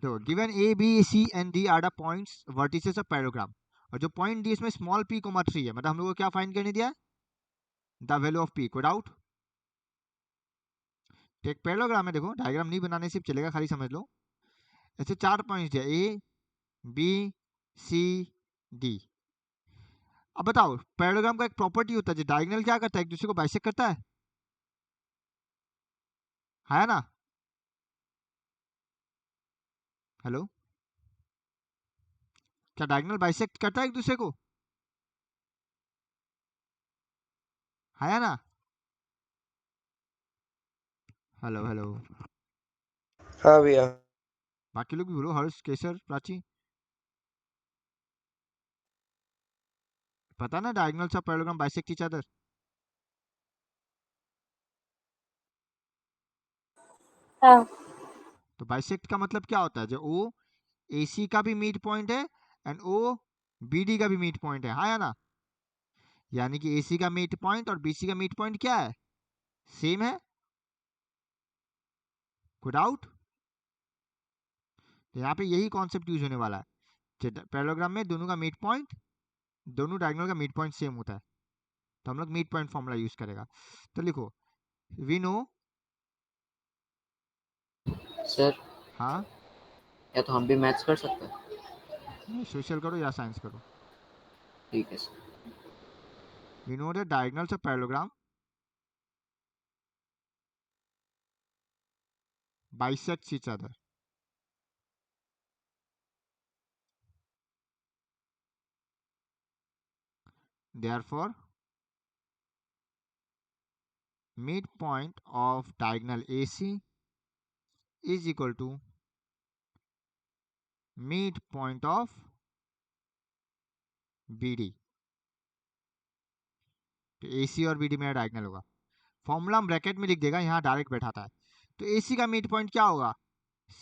तो given A B C and D are the points vertices of parallelogram, और जो पॉइंट डी इसमें स्मॉल p कोमा 3 है, मतलब हम लोग को क्या फाइंड करने दिया है, द वैल्यू ऑफ p। कोई डाउट? एक पैरेललोग्राम है, देखो डायग्राम नहीं बनाने सिर्फ चलेगा, खाली समझ लो। ऐसे 4 पॉइंट्स दिया, ए बी सी डी। अब बताओ, पैरेललोग्राम का एक प्रॉपर्टी होता है जो डायगोनल क्या करता है, एक दूसरे को बाइसेक्ट करता है ना? हेलो, क्या डायगोनल बाइसेक्ट करता है एक दूसरे को, है ना? हेलो हेलो, हाँ भैया। बाकी लोग भी बोलो, हर्ष, केसर, प्राची। पता ना diagonals of parallelogram bisect each other. हाँ। तो बाइसेक्ट का मतलब क्या होता है, जो ओ ए सी का भी मीट पॉइंट है एंड ओ बी डी का भी मीट पॉइंट है, हाँ या ना? यानी कि ए सी का मीट पॉइंट और बी सी का मीट पॉइंट क्या है, सेम है। कोई डाउट? तो यहाँ पे यही कॉन्सेप्ट यूज होने वाला है, पैरेललोग्राम में दोनों का मीट पॉइंट, दोनों डायगोनल का मीट पॉइंट सेम होता है, तो हम लोग मीट पॉइंट फॉर्मूला यूज करेगा। तो लिखो, वी नो। सर हाँ, या तो हम भी मैथ्स कर सकते हैं? सोशल करो या साइंस करो। ठीक है sir. We know the diagonals of parallelogram bisects each other. Therefore, midpoint of diagonal AC is equal to midpoint of BD. तो AC और BD मेरा डायगोनल होगा। फॉर्मूला हम ब्रैकेट में लिख देगा, यहाँ डायरेक्ट बैठाता है। तो AC का मिड पॉइंट क्या होगा,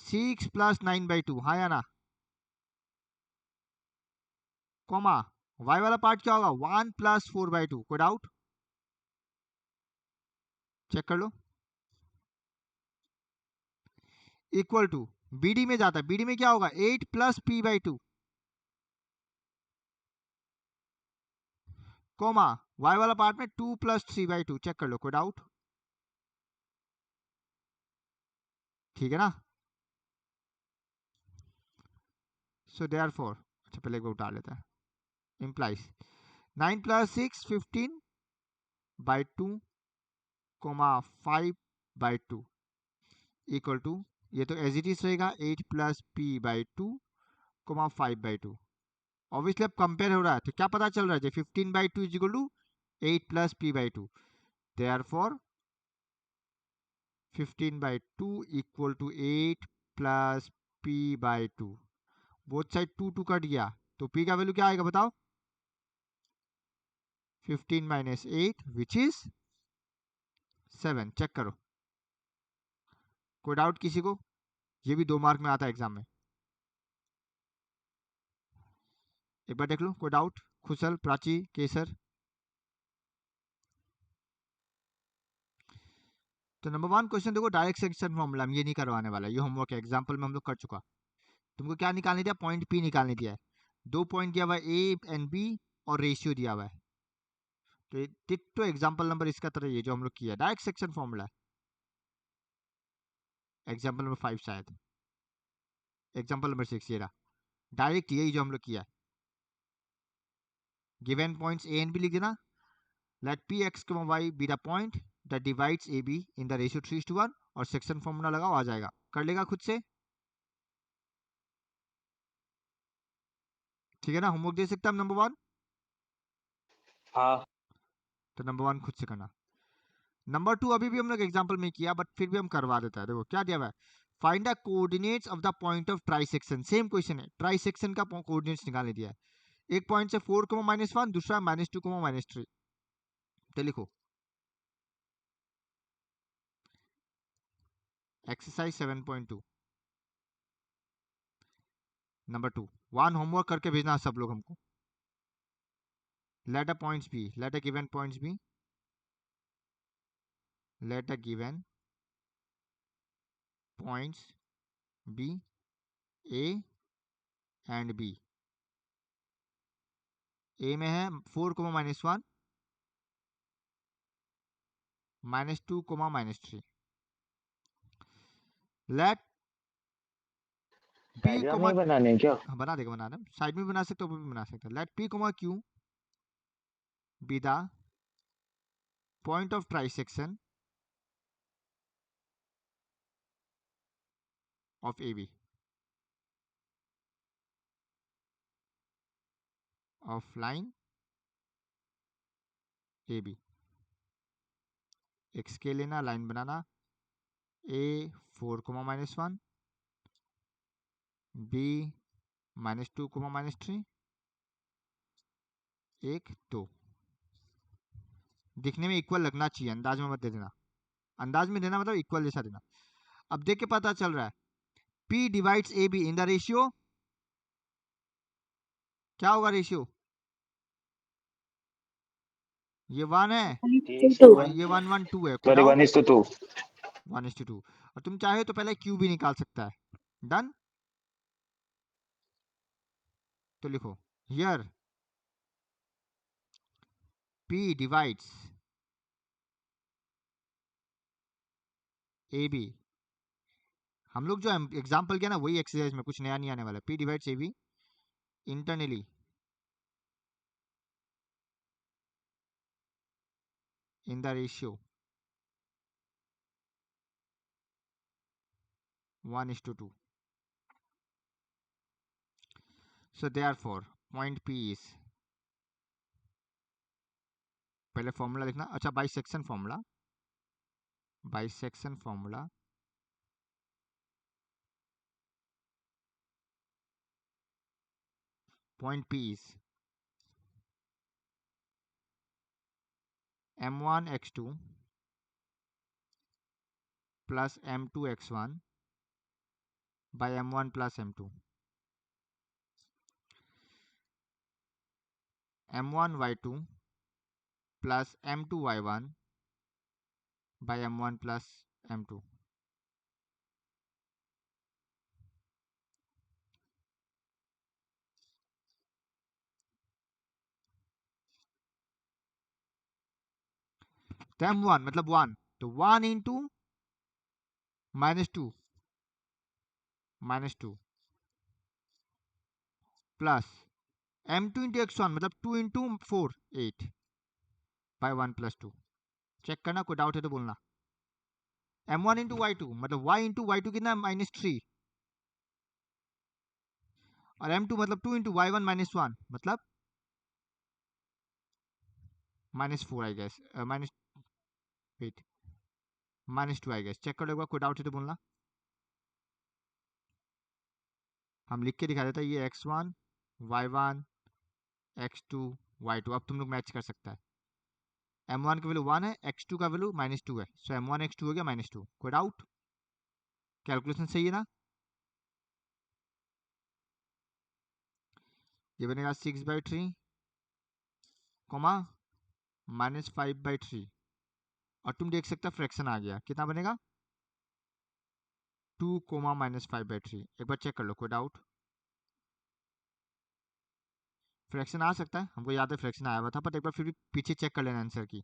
6 + 9/2, हाँ या ना? कॉमा y वाला पार्ट क्या होगा, 1 + 4/2। कोई डाउट? चेक कर लो। इक्वल टू BD में जाता है, BD में क्या होगा, 8 + p/2, कोमा y वाला पार्ट में 2 + 3/2। चेक कर लो, कोई डाउट? ठीक है ना? सो देयरफॉर, अच्छा पहले एक बार उतार लेता है, implies 9 + 6 15/2, 5/2 इक्वल टू, ये तो एज इट इज रहेगा 8 + p/2, 5/2। ऑब्वियसली अब कंपेयर हो रहा है, तो क्या पता चल रहा है, 15/2 is equal to 8 + p/2। Therefore 15/2 equal to 8 + p/2। Both side 2 2 cut गया, तो p का वैल्यू क्या आएगा बताओ, 15 - 8 विच इज 7। चेक करो, कोई डाउट किसी को? ये भी 2 मार्क में आता है एग्जाम में, एक बार देख लो। कोई डाउट? खुशल, प्राची, केसर। तो नंबर 1 क्वेश्चन देखो, डायरेक्ट सेक्शन फॉर्मूला हम ये नहीं करवाने वाला, ये होमवर्क है, एग्जाम्पल में हम लोग कर चुका। तुमको क्या निकालने दिया, पॉइंट पी निकालने दिया है। 2 पॉइंट दिया हुआ है, ए एंड बी, और रेशियो दिया हुआ है। तो डिट्टो एग्जाम्पल नंबर इसका तरह ये जो हम लोग किया, direct section formula, example number 5 शायद, एग्जाम्पल नंबर 6 ये रहा, डायरेक्ट यही जो हम लोग किया। Given points A and B लिख देना। Let P X Y be the point that divides A B in the ratio 3:1, और सेक्शन फॉर्मूला लगाओ, आ जाएगा। कर लेगा खुद से, ठीक है ना? होमवर्क दे सकता हम नंबर 1। हाँ तो नंबर 1 खुद से करना। नंबर 2 अभी भी हम लोग एग्जांपल में किया, बट फिर भी हम करवा देता है। देखो क्या दिया हुआ है, find the coordinates of the point of trisection. Same question है, ट्राइसेक्शन का कोऑर्डिनेट्स निकालने दिया है। एक पॉइंट से 4, -1, दूसरा -2, -3। तो लिखो एक्सरसाइज 7.2 नंबर 2। 1 होमवर्क करके भेजना सब लोग हमको। Let the points be, let the given points be, let the given points be A and B A में है 4 comma -1 -2 comma -3। Let P diagram comma, नहीं बनाने क्या? हाँ बना देगा, बना दे, साइड में बना सकते हो, ऊपर भी बना सकते हो। Let P comma Q be the point of trisection of AB of line AB। एक स्केल लेना, लाइन बनाना, A 4 कोमा -1 B -2 कोमा -3 1 2। दिखने में इक्वल लगना चाहिए, अंदाज में मत दे देना। अंदाज में देना मतलब इक्वल जैसा देना। अब देख के पता चल रहा है P divides AB in the ratio, क्या होगा रेशियो? ये 1 है और ये 1 1 2 है, सॉरी, 1:2। 1:2। और तुम चाहे तो पहले क्यू भी निकाल सकता है। डन। तो लिखो हियर P डिवाइड्स AB। हम लोग जो एग्जाम्पल किया ना वही एक्सरसाइज में, कुछ नया नहीं आने वाला। P divides AB internally in the ratio 1:2। So therefore point P is, पहले फॉर्मूला लिखना। अच्छा, bisection formula, bisection formula point P is m1x2 plus m2x1 by m1 plus m2, m1y2 plus m2y1 by m1 plus m2। तो m1 मतलब 1, तो 1 into -2 plus m2 into x1 मतलब 2 into 4 8 bye 1 plus 2। Check करना, कोई doubt है तो बोलना। m1 into y2 मतलब y इंटू y2 कितना है -3, और m2 मतलब 2 इंटू y1 -1 मतलब -4 I guess, minus wait -2 I guess. Check कर लो एक बार, कोई डाउट है तो बोलना। हम लिख के दिखा देते हैं, ये x1 y1 x2 y2। अब तुम लोग मैच कर सकता है। m1 का वैल्यू 1 है, x2 का वैल्यू -2 है, सो m1 x2 हो गया -2। कोई डाउट? कैलकुलेशन सही है ना? ये बनेगा 6/3 कोमा -5/3, और तुम देख सकते हो फ्रैक्शन आ गया, कितना बनेगा 2 कोमा -5/3। एक बार चेक कर लो, कोई डाउट? फ्रैक्शन आ सकता है, हमको याद है फ्रैक्शन आया हुआ था, पर एक बार फिर भी पीछे चेक कर लेना आंसर की,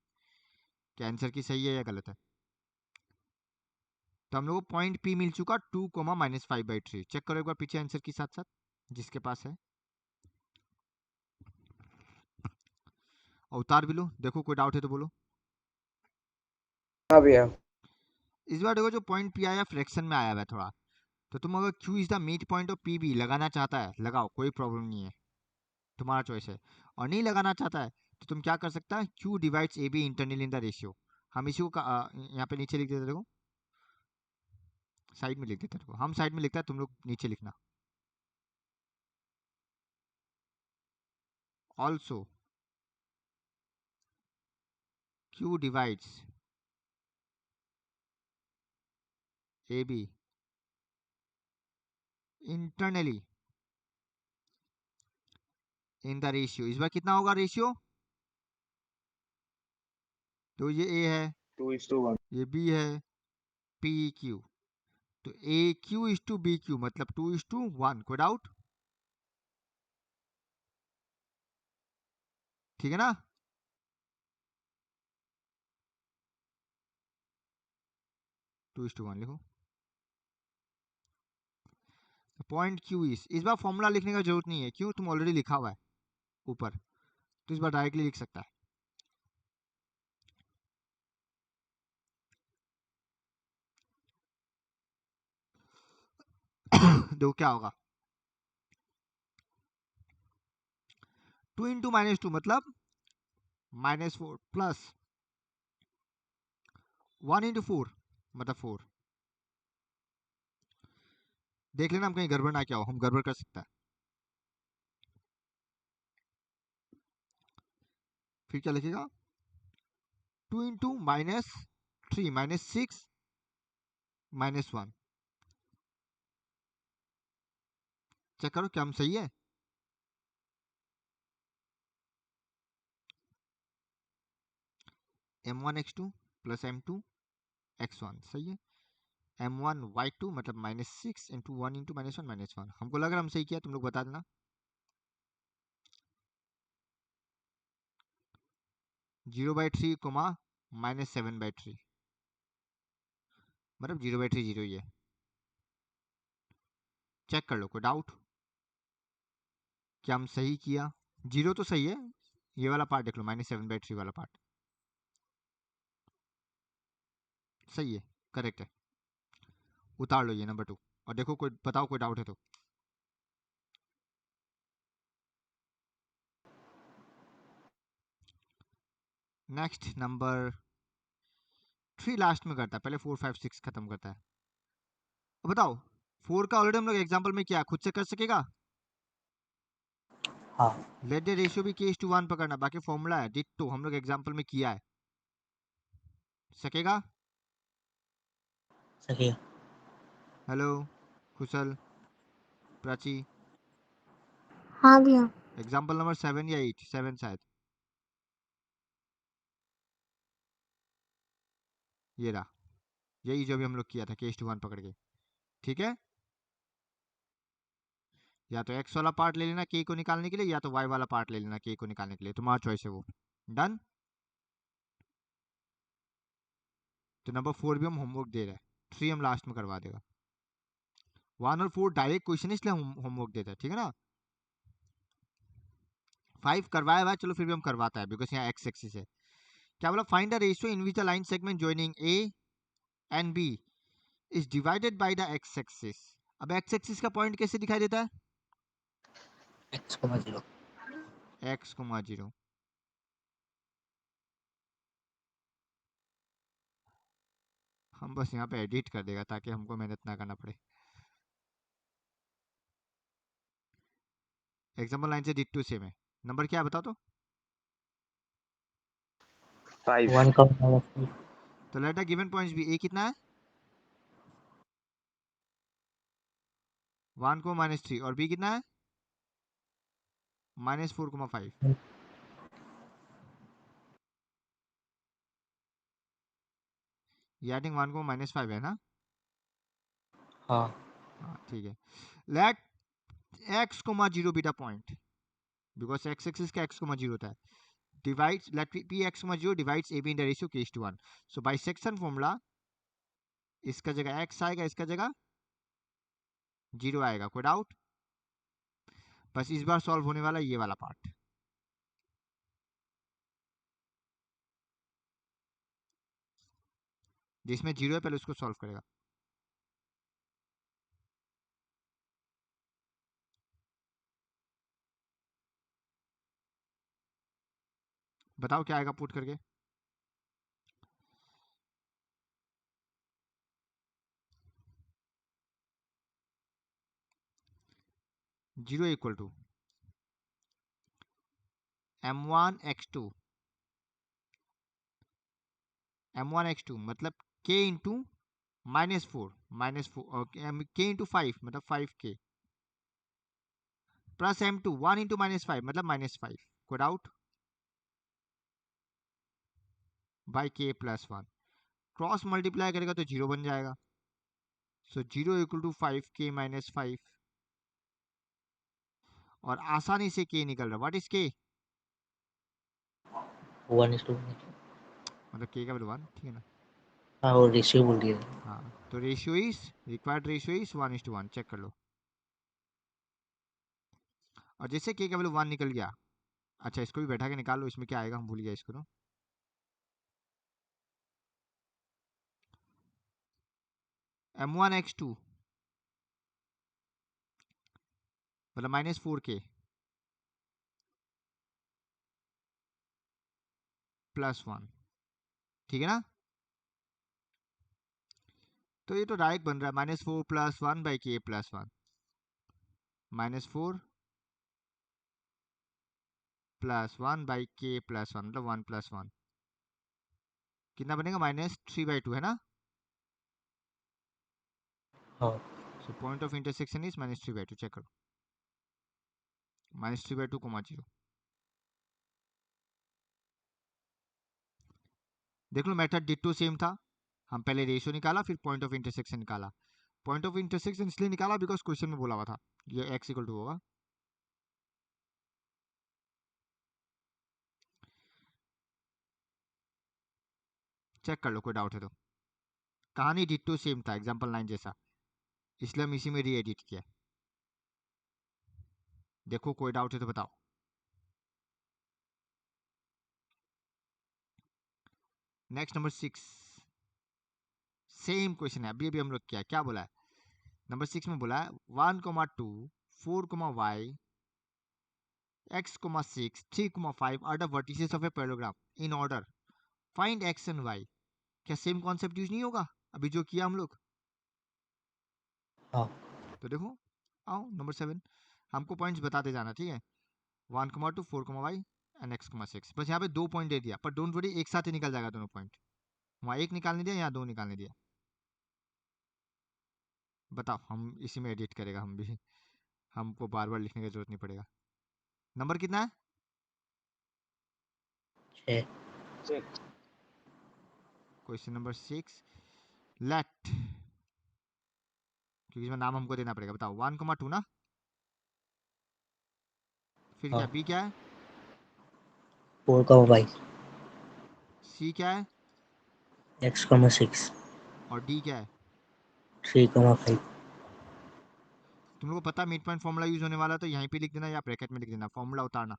क्या आंसर की सही है या गलत है। तो हम लोग को पॉइंट पी मिल चुका 2 कोमा -5/3। चेक करो एक बार पीछे आंसर के साथ साथ जिसके पास है, और उतार भी लो। देखो कोई डाउट है तो बोलो। हाँ भैया। इस बार देखो जो पॉइंट पी आया फ्रैक्शन में आया हुआ है थोड़ा, तो तुम अगर Q is the mid point of P भी लगाना चाहता है लगाओ, कोई प्रॉब्लम नहीं है, तुम्हारा चॉइस है। और नहीं लगाना चाहता है तो तुम क्या कर सकता है, Q divides A B internal in the ratio. हम इसी को यहाँ पे नीचे लिख देते, देखो साइड में लिख देते, देखो हम साइड में लिखता है, तुम लोग नीचे लिखना। Also Q divides A B internally in the ratio. इस बार कितना होगा रेशियो? तो ये ए है, 2:1। ये बी है, पी क्यू, तो A Q is to B Q मतलब 2:1। कोई डाउट? ठीक है ना? टू इज टू वन लिखो। पॉइंट क्यू इस बार फॉर्मूला लिखने का जरूरत नहीं है, क्यों? तुम ऑलरेडी लिखा हुआ है ऊपर, तो इस बार डायरेक्टली लिख सकता है। देखो क्या होगा, 2 इंटू -2 मतलब -4 प्लस 1 इंटू 4 मतलब 4। देख लेना हम कहीं गड़बड़ ना क्या हो, हम गड़बड़ कर सकता है। फिर क्या लिखेगा, 2 इंटू -3 -6 -1। चेक करो क्या हम सही है। m1 x2 plus m2 x1 सही है। m1 y2 मतलब -6 इंटू 1 इंटू -1 -1। हमको लग रहा है हम सही किया, तुम लोग बता देना। (0/3, -7/3 मतलब 0/3 0 ही है। चेक कर लो, कोई डाउट? क्या हम सही किया? 0 तो सही है, ये वाला पार्ट देख लो, -7/3 वाला पार्ट सही है, करेक्ट है। उतार लो ये नंबर 2 और देखो कोई बताओ, कोई डाउट है तो। नेक्स्ट नंबर 3 लास्ट में करता है, पहले 4 5 6 खत्म करता है। अब बताओ 4 का ऑलरेडी हम लोग एग्जांपल में किया, खुद से कर सकेगा? हाँ लेट द रेशियो भी k:1 पकड़ना, बाकी फॉर्मूला है डिट्टो, हम लोग एग्जांपल में किया है। सकेगा? सही है। हेलो कुशल, प्राची, हाँ भैया। एग्जांपल नंबर 7 या 8, 7 शायद, ये रहा, यही जो भी हम लोग किया था k:1 पकड़ के। ठीक है, या तो x वाला पार्ट ले लेना k को निकालने के लिए, या तो y वाला पार्ट ले लेना k को निकालने के लिए, तुम्हारा चॉइस है वो। डन। तो नंबर 4 भी हम होमवर्क दे रहे हैं, 3 हम लास्ट में करवा देगा। 1 और 4 डायरेक्ट क्वेश्चन इसलिए हम होमवर्क देते हैं, ठीक है ना? 5 करवाया हुआ है, चलो फिर भी हम करवाता है बिकॉज यहाँ x एक्सिस है। क्या बोला, find the ratio in which the line segment joining a and b is divided by the x axis. अब x एक्सिस का पॉइंट कैसे दिखाई देता है? x,0 x, 0। हम बस यहाँ पे एडिट कर देगा ताकि हमको मेहनत ना करना पड़े। एग्जाम्पल लाइन से डिट्टो सेम है। नंबर क्या है बताओ तो? 5 1 का -3 तो लेट द गिवन पॉइंट्स भी, a कितना है? 1 को -3 और b कितना है? -4,5। ये एडिंग 1 को -5 है ना? हाँ हाँ ठीक है। Let x, 0 be the point, because x axis का x, 0 होता है। Divides, let p x, 0 divides ab in the ratio k:1। so by section formula इसका जगह x आएगा, इसका जगह 0 आएगा। कोई डाउट? बस इस बार सॉल्व होने वाला ये वाला पार्ट। जिसमें 0 है पहले उसको सॉल्व करेगा। बताओ क्या आएगा पुट करके। Zero equal to m1 x2 मतलब k इंटू -4 k इंटू 5 मतलब 5k प्लस m2 1 इंटू -5 मतलब -5। कोई doubt? By k plus 1 cross multiply करेगा तो 0 बन जाएगा। सो 0 इक्वल टू 5k -5 और आसानी से k निकल रहा। What is k? 1:1। मतलब k का वैल्यू 1, ठीक है ना। हाँ वो रेशियो बोल दिया। हाँ, तो ratio is required ratio is 1:1, check कर लो। और जैसे k का वैल्यू 1 निकल गया, अच्छा इसको भी बैठा के निकाल लो, इसमें क्या आएगा हम भूल गया इसको। तो m1x2 मतलब -4k +1, ठीक है ना। तो ये तो डायरेक्ट बन रहा है -4 + 1 बाई k + 1, -4 + 1 बाई k + 1 मतलब 1 + 1 कितना बनेगा, -3/2 है ना। हाँ so point of intersection is -3/2, check करो, -3/2, 0। देख लो मेथड डिट्टो सेम था, हम पहले रेशियो निकाला फिर पॉइंट ऑफ इंटरसेक्शन निकाला। पॉइंट ऑफ इंटरसेक्शन इसलिए निकाला बिकॉज क्वेश्चन में बोला हुआ था ये x = होगा। चेक कर लो कोई डाउट है तो। कहानी डिट्टो सेम था एग्जांपल 9 जैसा, इसलिए हम इसी में री एडिट किया। देखो कोई डाउट है तो बताओ। नेक्स्ट नंबर 6, सेम क्वेश्चन है, अभी अभी हम लोग किया, क्या बोला है नंबर 6 में बोला है 1,2 4,y x, 6 3,5 are the vertices of a parallelogram in order, find x and y। क्या सेम कॉन्सेप्ट यूज नहीं होगा अभी जो किया हम लोग। हाँ तो देखो आओ नंबर 7, हमको पॉइंट्स बताते जाना, ठीक है। 1,2 4,y एंड x, 6, बस यहाँ पे 2 पॉइंट दे दिया, पर डोंट वरी एक साथ ही निकल जाएगा दोनों पॉइंट। वहाँ 1 निकालने दिया, यहाँ 2 निकालने दिया। बताओ, हम इसी में एडिट करेगा हम भी, हमको बार बार लिखने की जरूरत नहीं पड़ेगा। नंबर कितना है, 6। क्वेश्चन नंबर 6, लेट, क्योंकि इसमें नाम हमको देना पड़ेगा। बताओ 1,2 ना, फिर हाँ क्या b क्या है, 4, c क्या है, x, 6, और d क्या है। 3, 5। तुम लोग को पता मिड पॉइंट फॉर्मूला यूज होने वाला है, तो यहीं पे लिख देना या ब्रैकेट में लिख देना, फॉर्मूला उतारना।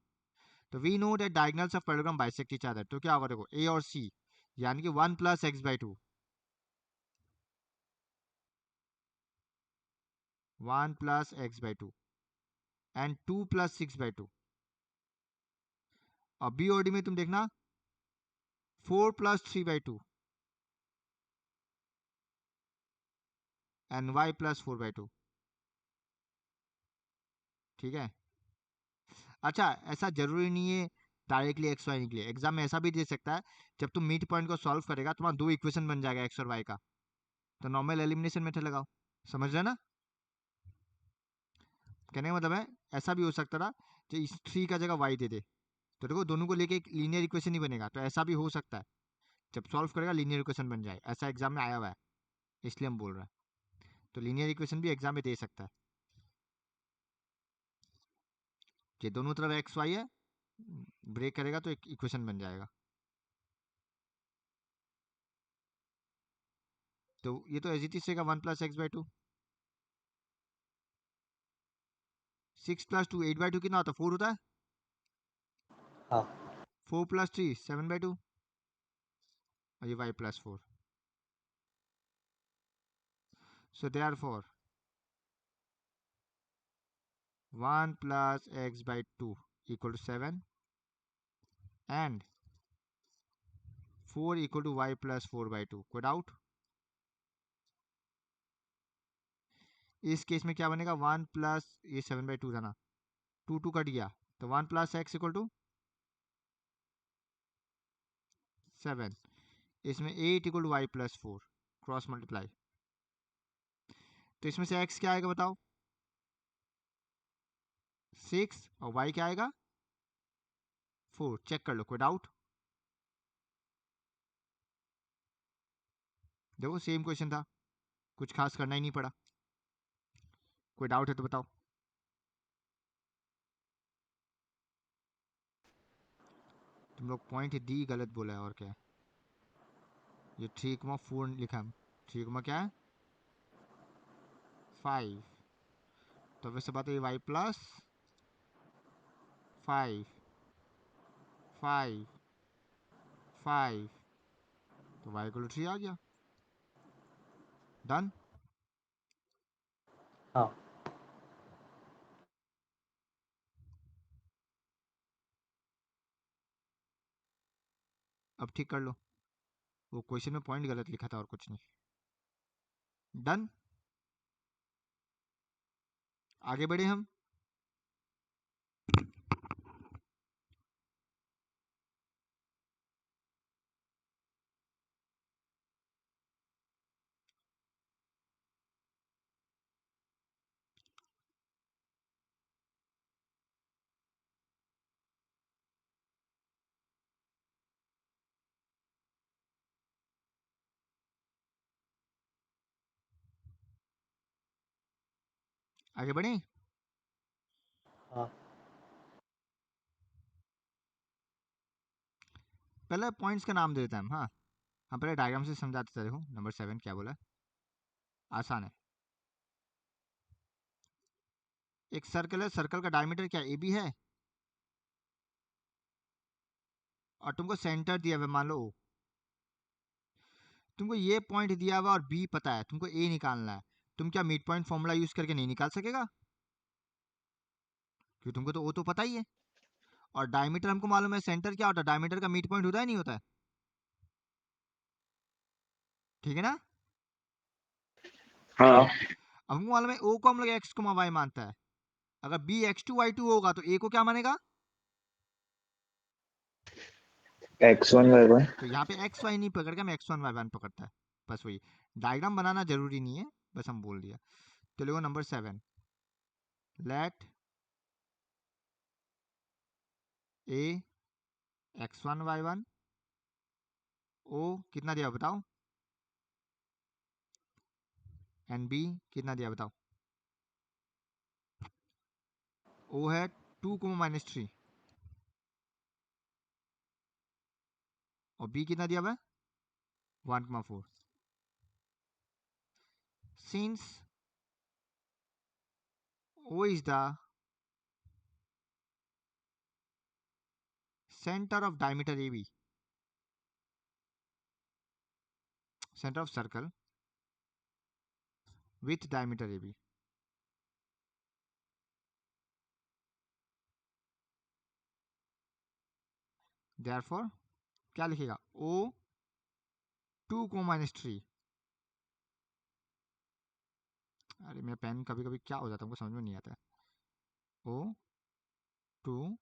तो we know that diagonals of parallelogram bisect each other, तो क्या होगा देखो a और c, यानी कि 1 + x/2, 1 + x/2 एंड 2 + 6/2। और बी और डी में तुम देखना 4 + 3/2 एंड y + 4/2, ठीक है। अच्छा ऐसा जरूरी नहीं है डायरेक्टली एक्स वाई निकले, एग्जाम में ऐसा भी दे सकता है जब तुम मिड पॉइंट को सॉल्व करेगा तुम्हारा 2 इक्वेशन बन जाएगा एक्स और वाई का, तो नॉर्मल एलिमिनेशन मेथड लगाओ, समझ रहे ना। कहने का मतलब है ऐसा भी हो सकता था कि इस 3 का जगह वाई दे दे, तो देखो दोनों को लेके एक लीनियर इक्वेशन नहीं बनेगा, तो ऐसा भी हो सकता है जब सॉल्व करेगा लीनियर इक्वेशन बन जाए, ऐसा एग्जाम में आया हुआ है इसलिए हम बोल रहे हैं। तो लीनियर इक्वेशन भी एग्जाम में दे सकता है कि दोनों तरफ एक्स वाई है, ब्रेक करेगा तो एक इक्वेशन बन जाएगा। तो ये तो as it is Sega 1 + x/2, 6 + 2 8/2 कितना होता है, 4 होता है, हाँ 4 + 3 7/2, और ये y + 4। So therefore 1 + x/2 = 7 and 4 = y + 4/2। कोई डाउट। इस केस में क्या बनेगा, 1 प्लस ये 7/2 था ना, 2 2 कट गया, तो 1 + x = 7, इसमें 8 = y + 4, क्रॉस मल्टीप्लाई, तो इसमें से x क्या आएगा बताओ, 6, और y क्या आएगा 4। चेक कर लो, कोई डाउट। देखो सेम क्वेश्चन था, कुछ खास करना ही नहीं पड़ा। कोई डाउट है तो बताओ। तुम लोग पॉइंट डी गलत बोला है और क्या है? ये 3,4 लिखा है। 3, क्या है 5। तो वैसे बात है y प्लस 5 5 5, तो y इक्वल 3 आ गया। डन। हाँ अब ठीक कर लो, वो क्वेश्चन में पॉइंट गलत लिखा था और कुछ नहीं। डन। आगे बढ़े हम। आगे बढ़े। हाँ पहले पॉइंट्स का नाम दे देते हैं हम। हाँ, हम पहले डायग्राम से समझाते थे। देखो नंबर 7 क्या बोला, आसान है। एक सर्कल है, सर्कल का डायमीटर क्या ए बी है, और तुमको सेंटर दिया हुआ मान लो O। तुमको ये पॉइंट दिया हुआ और बी पता है, तुमको ए निकालना है। तुम क्या मिड पॉइंट फॉर्मूला यूज करके नहीं निकाल सकेगा? क्योंकि तुमको तो ओ तो पता ही है, और डायमीटर हमको मालूम है। सेंटर क्या होता है, डायमीटर का मिड पॉइंट होता है नहीं होता है? ठीक है ना? हाँ अब हमको मालूम है ओ को हम लोग एक्स को वाई मानता है। अगर बी x2 y2 होगा तो ए को क्या मानेगा? X1 Y1। तो यहाँ पे एक्स वाई नहीं पकड़ के हम x1 y1 पकड़ता है। बस वही, डायग्राम बनाना जरूरी नहीं है, बस हम बोल दिया। तो देखो नंबर 7, लेट ए x1 y1, ओ कितना दिया बताओ, एंड बी कितना दिया बताओ। ओ है 2, -3, और बी कितना दिया हुआ है 1,4। Since O is the center of diameter AB, center of circle with diameter AB, therefore क्या लिखेगा O 2, -3। अरे मेरा पेन कभी कभी क्या हो जाता है हमको समझ में नहीं आता है। O 2,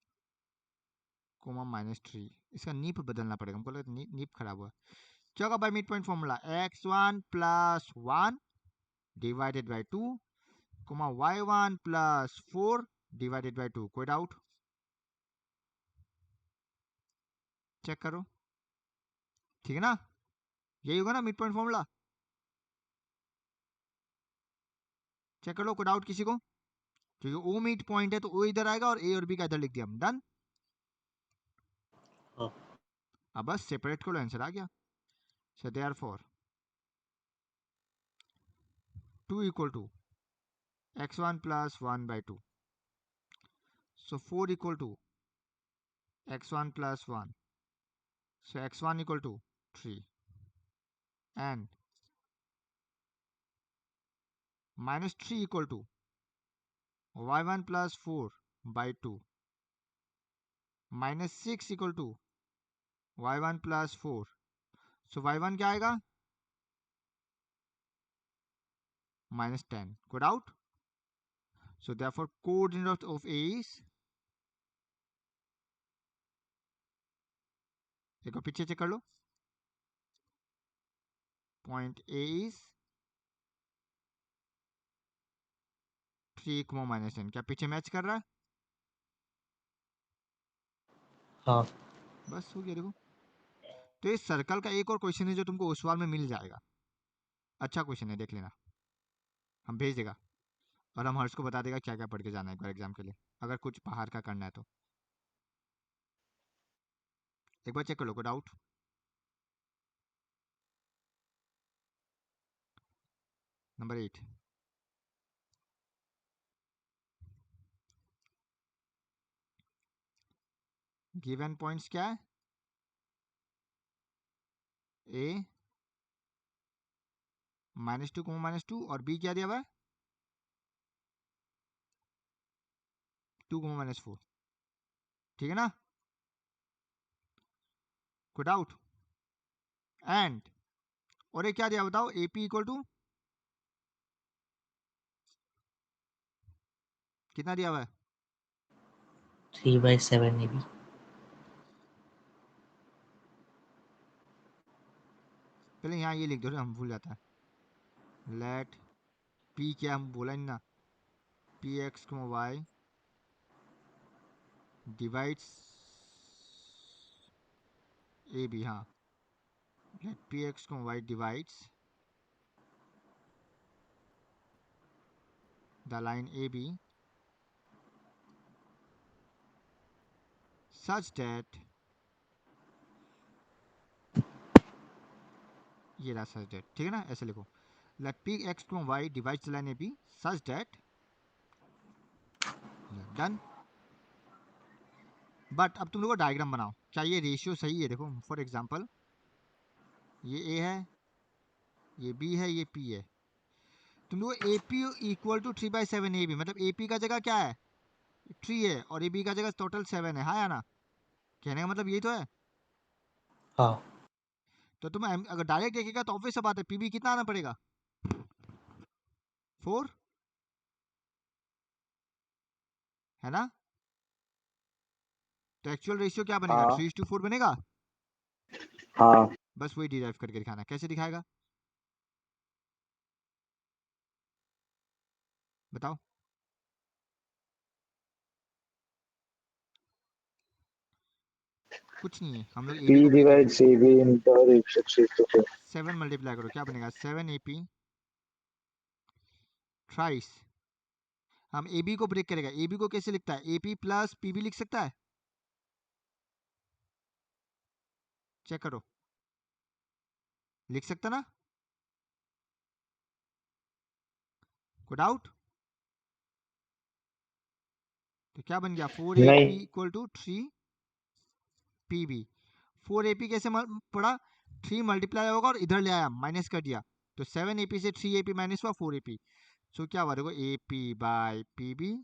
-3, इसका नीप बदलना पड़ेगा हमको, लगता है नीप खराब हुआ। क्या होगा by mid point formula, x1 + 1 divided by 2, y1 + 4 divided by 2। कोई डाउट? चेक करो, ठीक है ना? यही होगा ना मिड पॉइंट फॉर्मूला? चेक कर लो, कोई डाउट किसी को? क्योंकि ओ मिड पॉइंट है तो ओ इधर आएगा और ए और बी का इधर लिख दिया हम। डन। हाँ। अब बस सेपरेट करो, आंसर आ गया। So therefore 2 = x1 + 1 by 2, so 4 = x1 + 1, so x1 = 3, and -3 = y1 + 4 by 2, -6 = y1 + 4, so y1 क्या आएगा -10। कोई doubt? So therefore coordinate of A is, देखो पीछे चेक कर लो, पॉइंट A is 3, -10। क्या पीछे मैच कर रहा है? हाँ बस हो गया। देखो, तो इस सर्कल का एक और क्वेश्चन है जो तुमको उस सवाल में मिल जाएगा। अच्छा क्वेश्चन है, देख लेना, हम भेज देगा, और हम हर्ष को बता देगा क्या क्या पढ़ के जाना है एक बार एग्जाम के लिए, अगर कुछ बाहर का करना है तो। एक बार चेक कर लो, कोई डाउट? नंबर 8, गिवन पॉइंट्स क्या है? ए -2, और बी क्या दिया हुआ है? 2, -4, ठीक है ना? कोई डाउट? एंड और ये क्या दिया बताओ? AP इक्वल टू कितना दिया हुआ है? 3/7 AB। पहले यहाँ ये लिख दो, हम भूल जाता है। लेट P क्या, हम बोला नहीं ना, PX, Y डिवाइड्स AB, हाँ, let PX, Y divides the line AB such that, ये रहा such that, ठीक है ना? ऐसे लिखो, let PX, Y divides the line AB such that, done. But अब तुम लोग डायग्राम बनाओ, क्या ये रेशियो सही है? देखो फॉर एग्जांपल ये A है, ये B है, ये P है। तुम लोग AP इक्वल टू 3/7 AB, मतलब AP का जगह क्या है? 3 है, और AB का जगह टोटल 7 है, हाँ या ना? कहने का मतलब यही तो है। हाँ। तो तुम अगर डायरेक्ट देखेगा तो ऑब्वियस सा बात है, PB कितना आना पड़ेगा? 4 है ना? तो एक्चुअल रेशियो क्या बनेगा? हाँ 3:4 बनेगा। हाँ। बस वही डिराइव करके दिखाना। कैसे दिखाएगा बताओ? कुछ नहीं है, हम लोग P AB को ब्रेक करेंगे। divides AB into ratio 3:4। 7 multiply करो, क्या बनेगा? 7 AP थ्राइस, हम AB को ब्रेक करेगा। AB को कैसे लिखता है? AP प्लस PB लिख सकता है? चेक करो, लिख सकता ना? कोई डाउट? तो क्या बन गया? 4AP नहीं। Equal to 3PB। 4AP कैसे पड़ा? 3 मल्टीप्लाई होगा और इधर ले आया, माइनस कर दिया, तो 7AP से 3AP माइनस हुआ 4AP। सो क्या हुआ देखो, AP by PB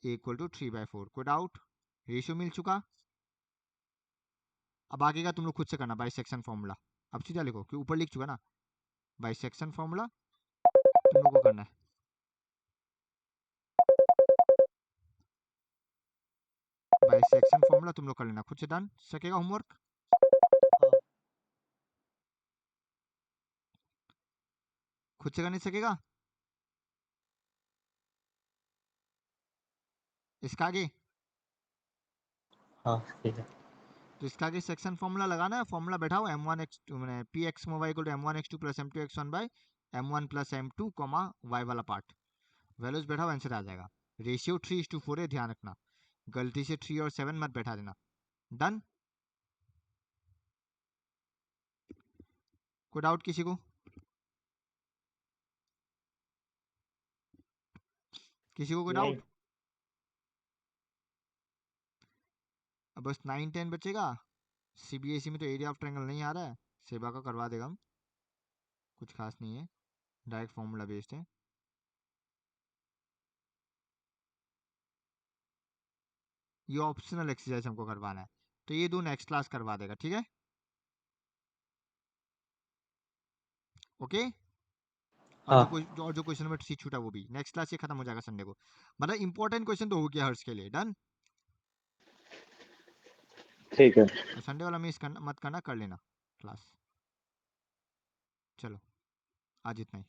equal to 3/4। कोई डाउट? रेशियो मिल चुका। अब आगे का तुम लोग खुद से करना, बाई सेक्शन फॉर्मूला। अब सीधा लिखो, कि ऊपर लिख चुका ना, बाई सेक्शन फॉर्मूला तुम लोग को करना है। बाई सेक्शन फॉर्मूला तुम लोग कर लेना खुद से, डन। सकेगा होमवर्क? खुद से करने सकेगा? इसका आगे, हाँ ठीक है। तो इसका आगे सेक्शन फॉर्मूला लगाना है। फॉर्मूला बैठाओ M1x2 मैंने PX y equal to M1x2 plus M2x1 by M1 plus M2 comma y वाला पार्ट, वैल्यूज बैठाओ, आंसर आ जाएगा। रेशियो 3:4 है, ध्यान रखना, गलती से 3 और 7 मत बैठा देना। डन। कोई डाउट किसी को? किसी को कोई नहीं। डाउट? अब बस 9 10 बचेगा। CBSE में तो एरिया ऑफ ट्रायंगल नहीं आ रहा है, सेवा का करवा देगा हम, कुछ खास नहीं है, डायरेक्ट फॉर्मूला बेस्ड है। ये ऑप्शनल एक्सरसाइज हमको करवाना है, तो ये दो नेक्स्ट क्लास करवा देगा, ठीक है? ओके। और हाँ जो क्वेश्चन में सी छूटा वो भी नेक्स्ट क्लास, ये खत्म हो जाएगा संडे को। मतलब इंपॉर्टेंट क्वेश्चन तो हो गया हर्ष के लिए, डन। ठीक है। और संडे वाला मिस करना मत करना, कर लेना क्लास। चलो आज इतना ही।